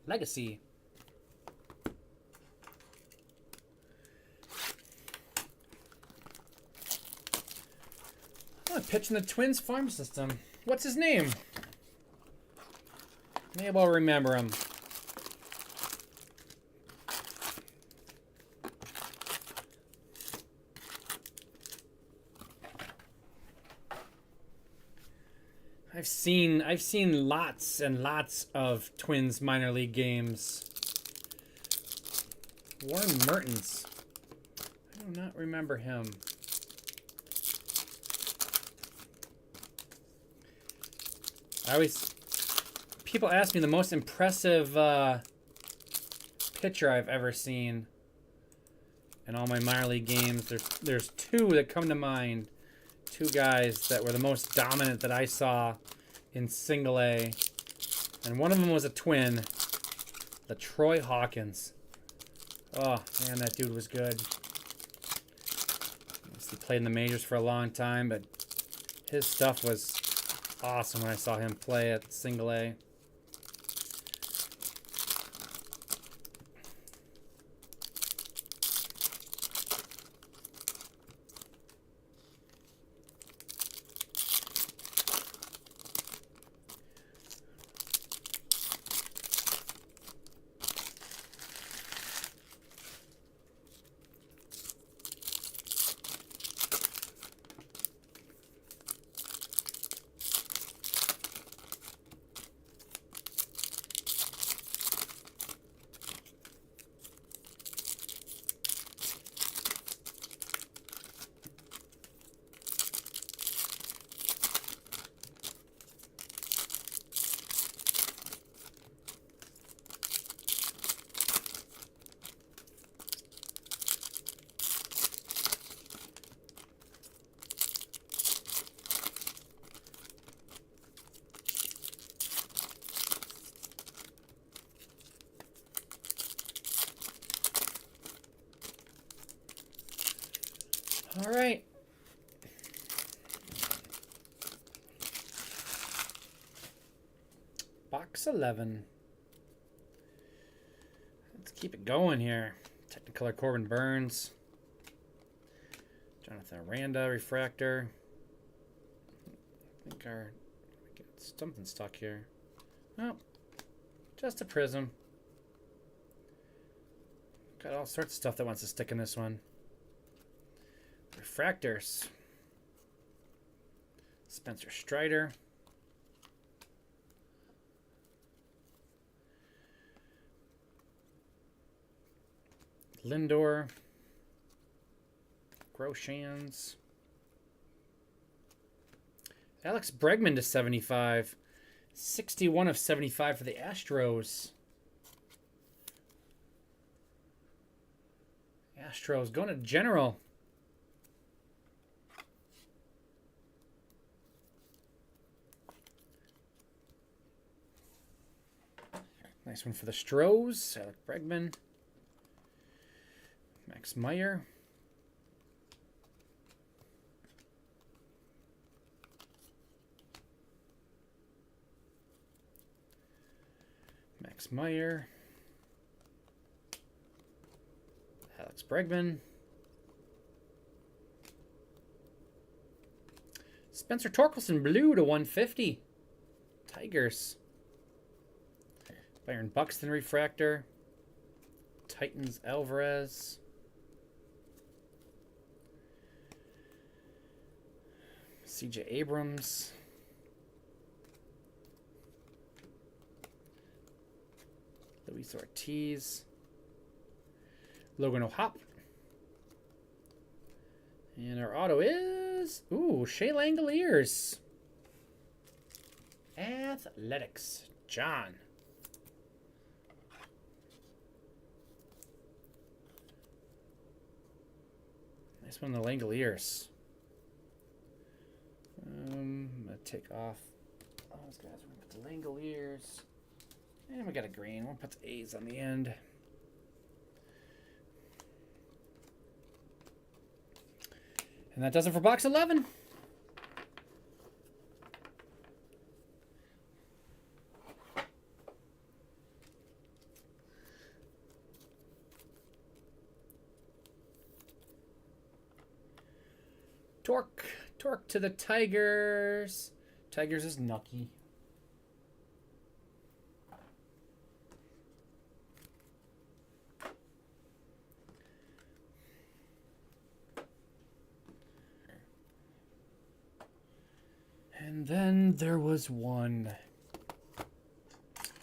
Legacy. Oh, pitching the Twins farm system. What's his name? Maybe I'll remember him. I've seen lots and lots of Twins minor league games. Warren Mertens. I do not remember him. People ask me the most impressive pitcher I've ever seen in all my minor league games. There's two that come to mind. Two guys that were the most dominant that I saw in single A. And one of them was a Twin. The Troy Hawkins. Oh, man, that dude was good. He played in the majors for a long time, but his stuff was awesome when I saw him play at single A. All right. Box 11. Let's keep it going here. Technicolor Corbin Burns. Jonathan Aranda, Refractor. I think our... something stuck here. Oh, just a Prism. Got all sorts of stuff that wants to stick in this one. Refractors. Spencer Strider. Lindor. Groshans. Alex Bregman to 75. 61 of 75 for the Astros. Astros going to General. Nice one for the Stros. Alex Bregman. Max Meyer. Max Meyer. Alex Bregman. Spencer Torkelson blue to 150. Tigers. Byron Buxton refractor. Titans Alvarez. CJ Abrams. Luis Ortiz. Logan O'Hop. And our auto is... Ooh, Shea Langoliers. Athletics. John. Nice one, the Langoliers. I'm going to take off all those guys. We're going to put the Langoliers. And we got a green. We'll put the A's on the end. And that does it for box 11. Torque to the Tigers. Tigers is Nucky. And then there was one.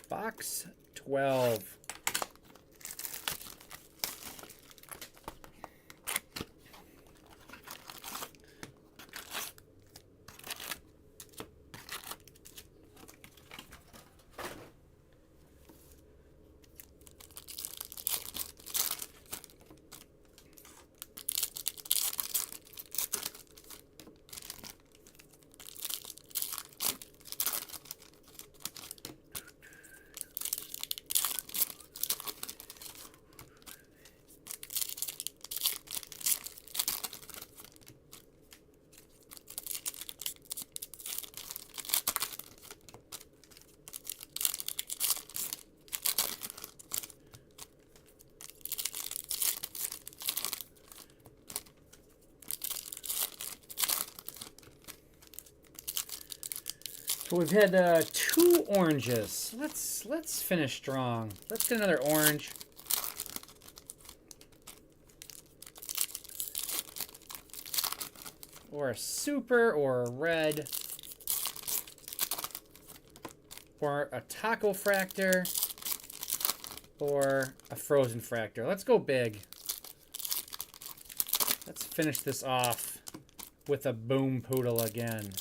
Box 12. So we've had 2 oranges. Let's finish strong. Let's get another orange. Or a super, or a red. Or a taco fractor. Or a frozen fractor. Let's go big. Let's finish this off with a boom poodle again.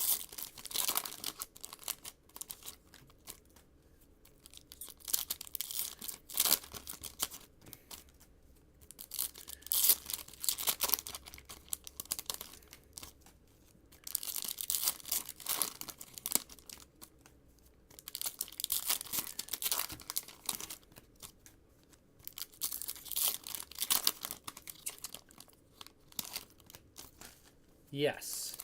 Yes.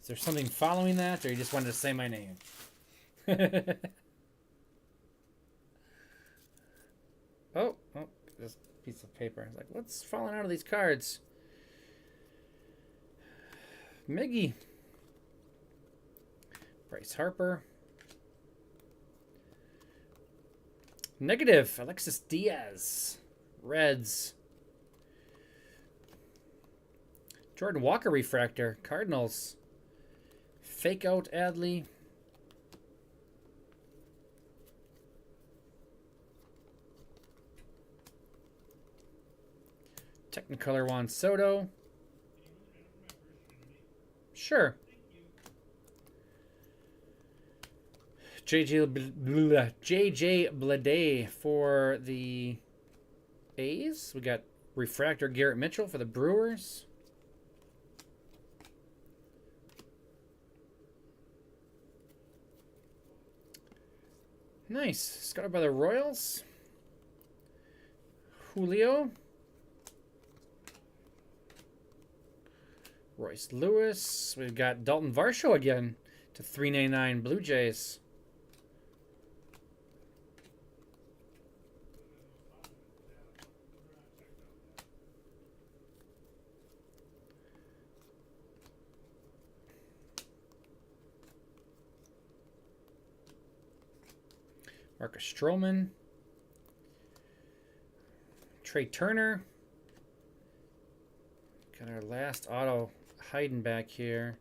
Is there something following that, or you just wanted to say my name? Oh, this piece of paper. I was like, what's falling out of these cards? Miggy. Bryce Harper. Negative. Alexis Diaz. Reds. Jordan Walker refractor. Cardinals. Fake out Adley. Technicolor Juan Soto. Sure. JJ Bleday for the A's. We got refractor Garrett Mitchell for the Brewers. Nice. Scouted by the Royals. Julio. Royce Lewis. We've got Dalton Varsho again to 399 Blue Jays. Marcus Stroman. Trey Turner. Got our last auto hiding back here.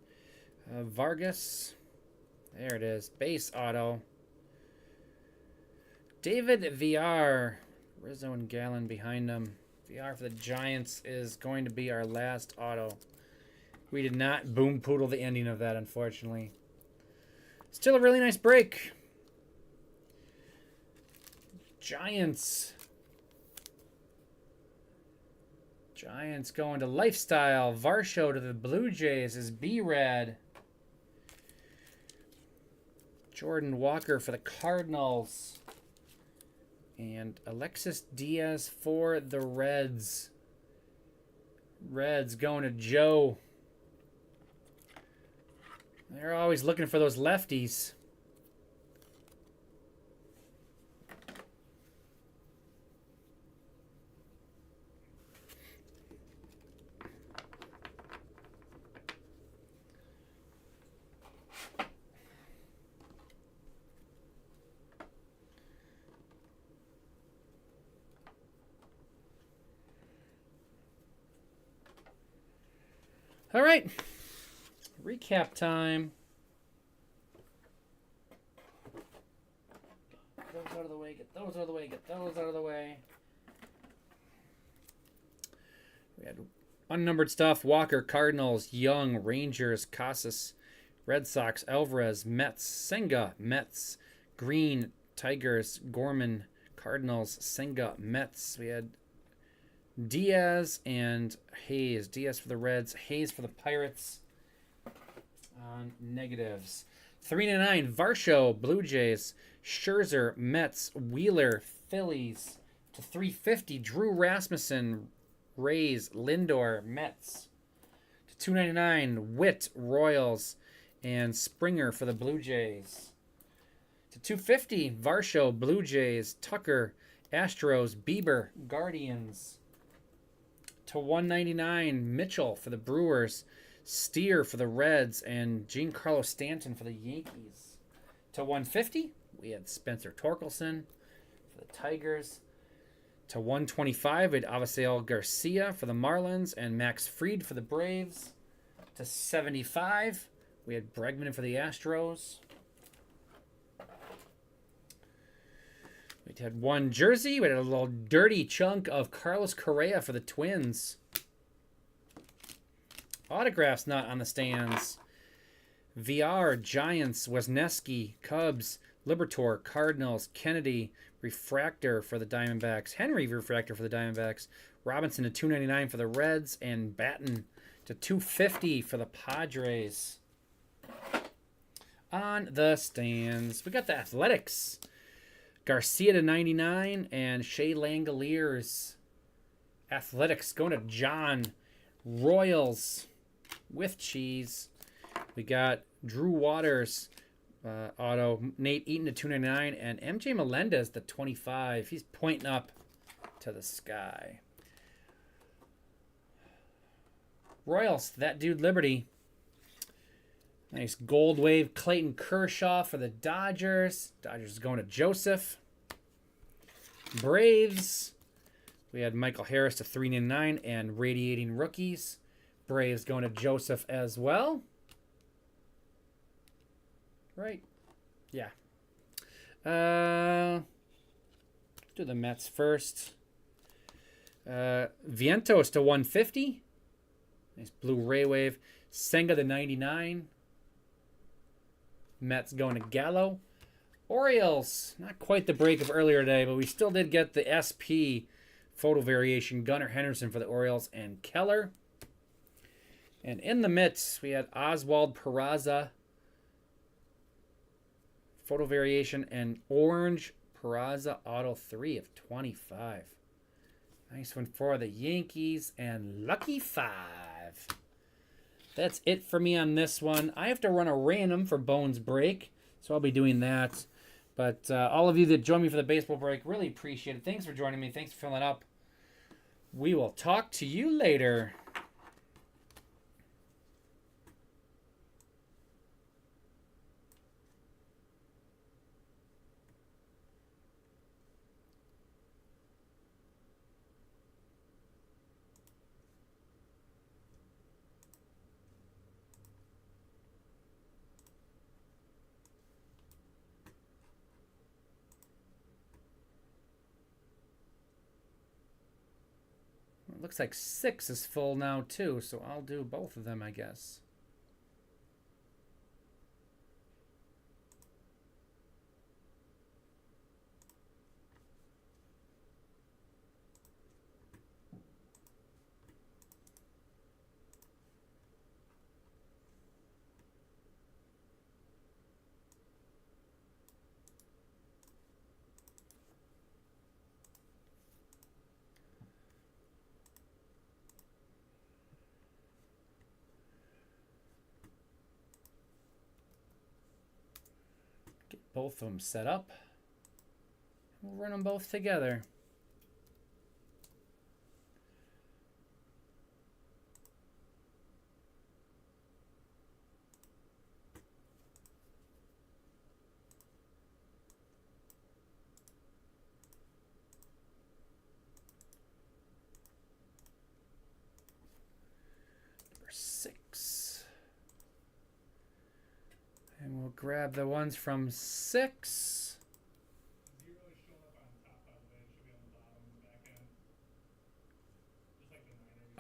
Vargas. There it is. Base auto. David VR. Rizzo and Gallen behind him. VR for the Giants is going to be our last auto. We did not boom poodle the ending of that, unfortunately. Still a really nice break. Giants. Giants going to Lifestyle. Varsho to the Blue Jays is B-Rad. Jordan Walker for the Cardinals. And Alexis Diaz for the Reds. Reds going to Joe. They're always looking for those lefties. All right, recap time. Get those out of the way, get those out of the way, get those out of the way. We had unnumbered stuff. Walker, Cardinals, Young, Rangers, Casas, Red Sox, Alvarez, Mets, Senga, Mets, Green, Tigers, Gorman, Cardinals, Senga, Mets. We had Diaz and Hayes. Diaz for the Reds, Hayes for the Pirates. On negatives. 399, Varsho, Blue Jays. Scherzer, Mets. Wheeler, Phillies. To 350, Drew Rasmussen, Rays. Lindor, Mets. To 299, Witt, Royals. And Springer for the Blue Jays. To 250, Varsho, Blue Jays. Tucker, Astros. Bieber, Guardians. To 199, Mitchell for the Brewers, Steer for the Reds, and Giancarlo Stanton for the Yankees. To 150, we had Spencer Torkelson for the Tigers. To 125, we had Avisail Garcia for the Marlins and Max Fried for the Braves. To 75, we had Bregman for the Astros. We had one jersey. We had a little dirty chunk of Carlos Correa for the Twins. Autographs not on the stands. VR, Giants, Wesneski, Cubs, Libertor, Cardinals, Kennedy, Refractor for the Diamondbacks, Henry Refractor for the Diamondbacks, Robinson to 299 for the Reds, and Batten to 250 for the Padres. On the stands, we got the Athletics. Garcia to 99 and Shea Langoliers. Athletics going to John. Royals with cheese. We got Drew Waters auto. Nate Eaton to 299 and MJ Melendez to 25. He's pointing up to the sky. Royals, that dude Liberty. Nice gold wave Clayton Kershaw for the Dodgers. Dodgers is going to Joseph. Braves. We had Michael Harris to 399 and radiating rookies. Braves going to Joseph as well. Right. Yeah. Do the Mets first. Vientos to 150. Nice blue Ray Wave. Senga to 99. Mets going to Gallo. Orioles, not quite the break of earlier today, but we still did get the SP photo variation. Gunnar Henderson for the Orioles and Keller. And in the Mets, we had Oswald Peraza photo variation and orange Peraza auto 3 of 25. Nice one for the Yankees and Lucky 5. That's it for me on this one. I have to run a random for Bones Break, so I'll be doing that. But all of you that joined me for the baseball break, really appreciate it. Thanks for joining me. Thanks for filling up. We will talk to you later. It looks like 6 is full now too, so I'll do both of them, I guess. Both of them set up. We'll run them both together. Number 6. And we'll grab the ones from 6.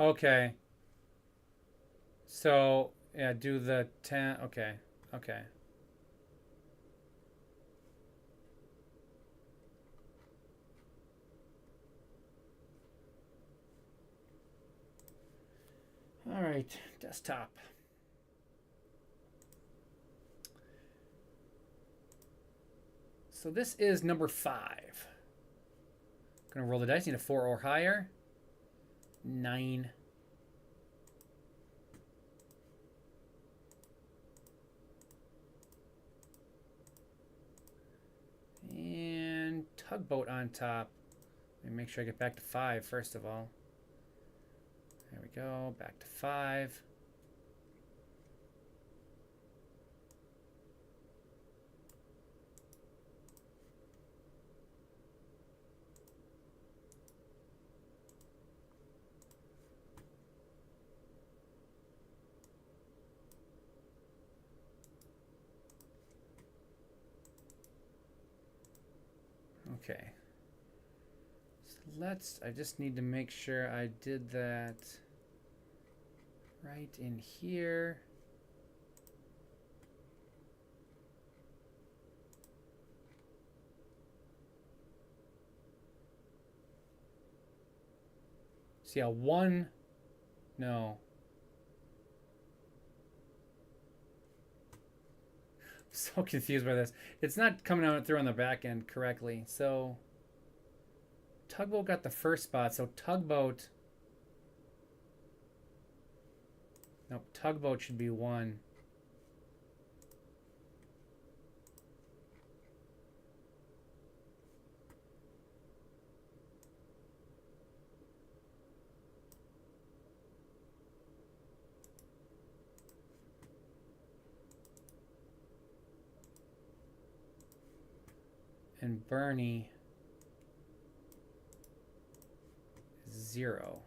Okay. So, yeah, do the 10. Okay. Okay. All right, desktop. So this is number 5. Gonna roll the dice. Need a 4 or higher. 9. And tugboat on top. Let me make sure I get back to 5 first of all. There we go. Back to 5. Okay. So I just need to make sure I did that right in here. See how 1, no. So confused by this. It's not coming out through on the back end correctly. So tugboat got the first spot. So tugboat. Nope, tugboat should be 1. And Bernie 0.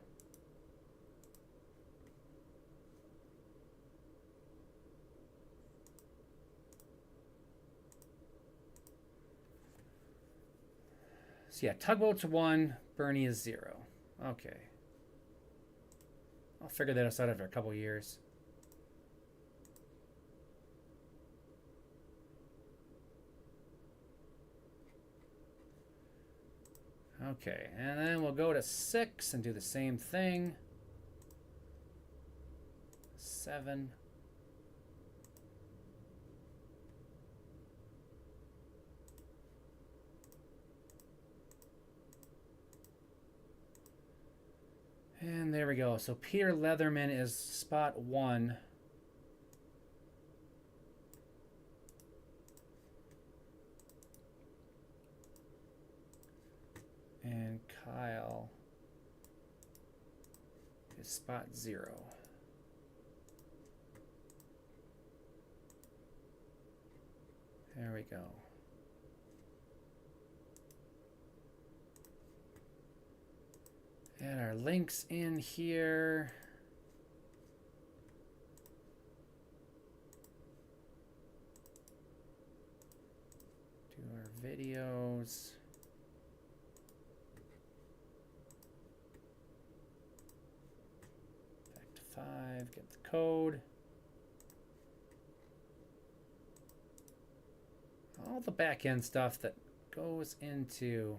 So yeah, Tugboat's 1, Bernie is 0. Okay. I'll figure that out after a couple years. Okay, and then we'll go to 6 and do the same thing. 7. And there we go. So Peter Leatherman is spot 1. And Kyle is spot 0. There we go. Add our links in here. Do our videos. Back to 5, get the code. All the back end stuff that goes into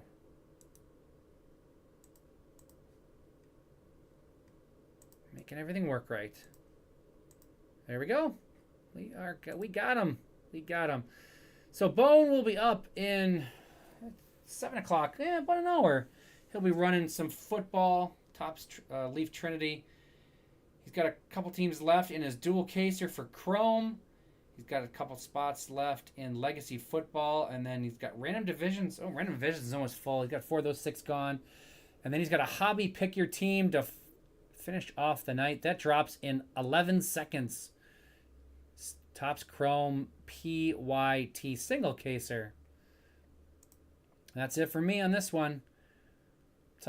making everything work right. There we go. We got him. We got him. So Bone will be up in 7 o'clock. Yeah, about an hour. He'll be running some football. Tops Leaf Trinity. He's got a couple teams left in his dual caser for Chrome. He's got a couple spots left in Legacy Football, and then he's got Random Divisions. Oh, Random Divisions is almost full. He's got 4 of those 6 gone. And then he's got a Hobby Pick Your Team to finish off the night. That drops in 11 seconds. Topps Chrome PYT single caser. That's it for me on this one.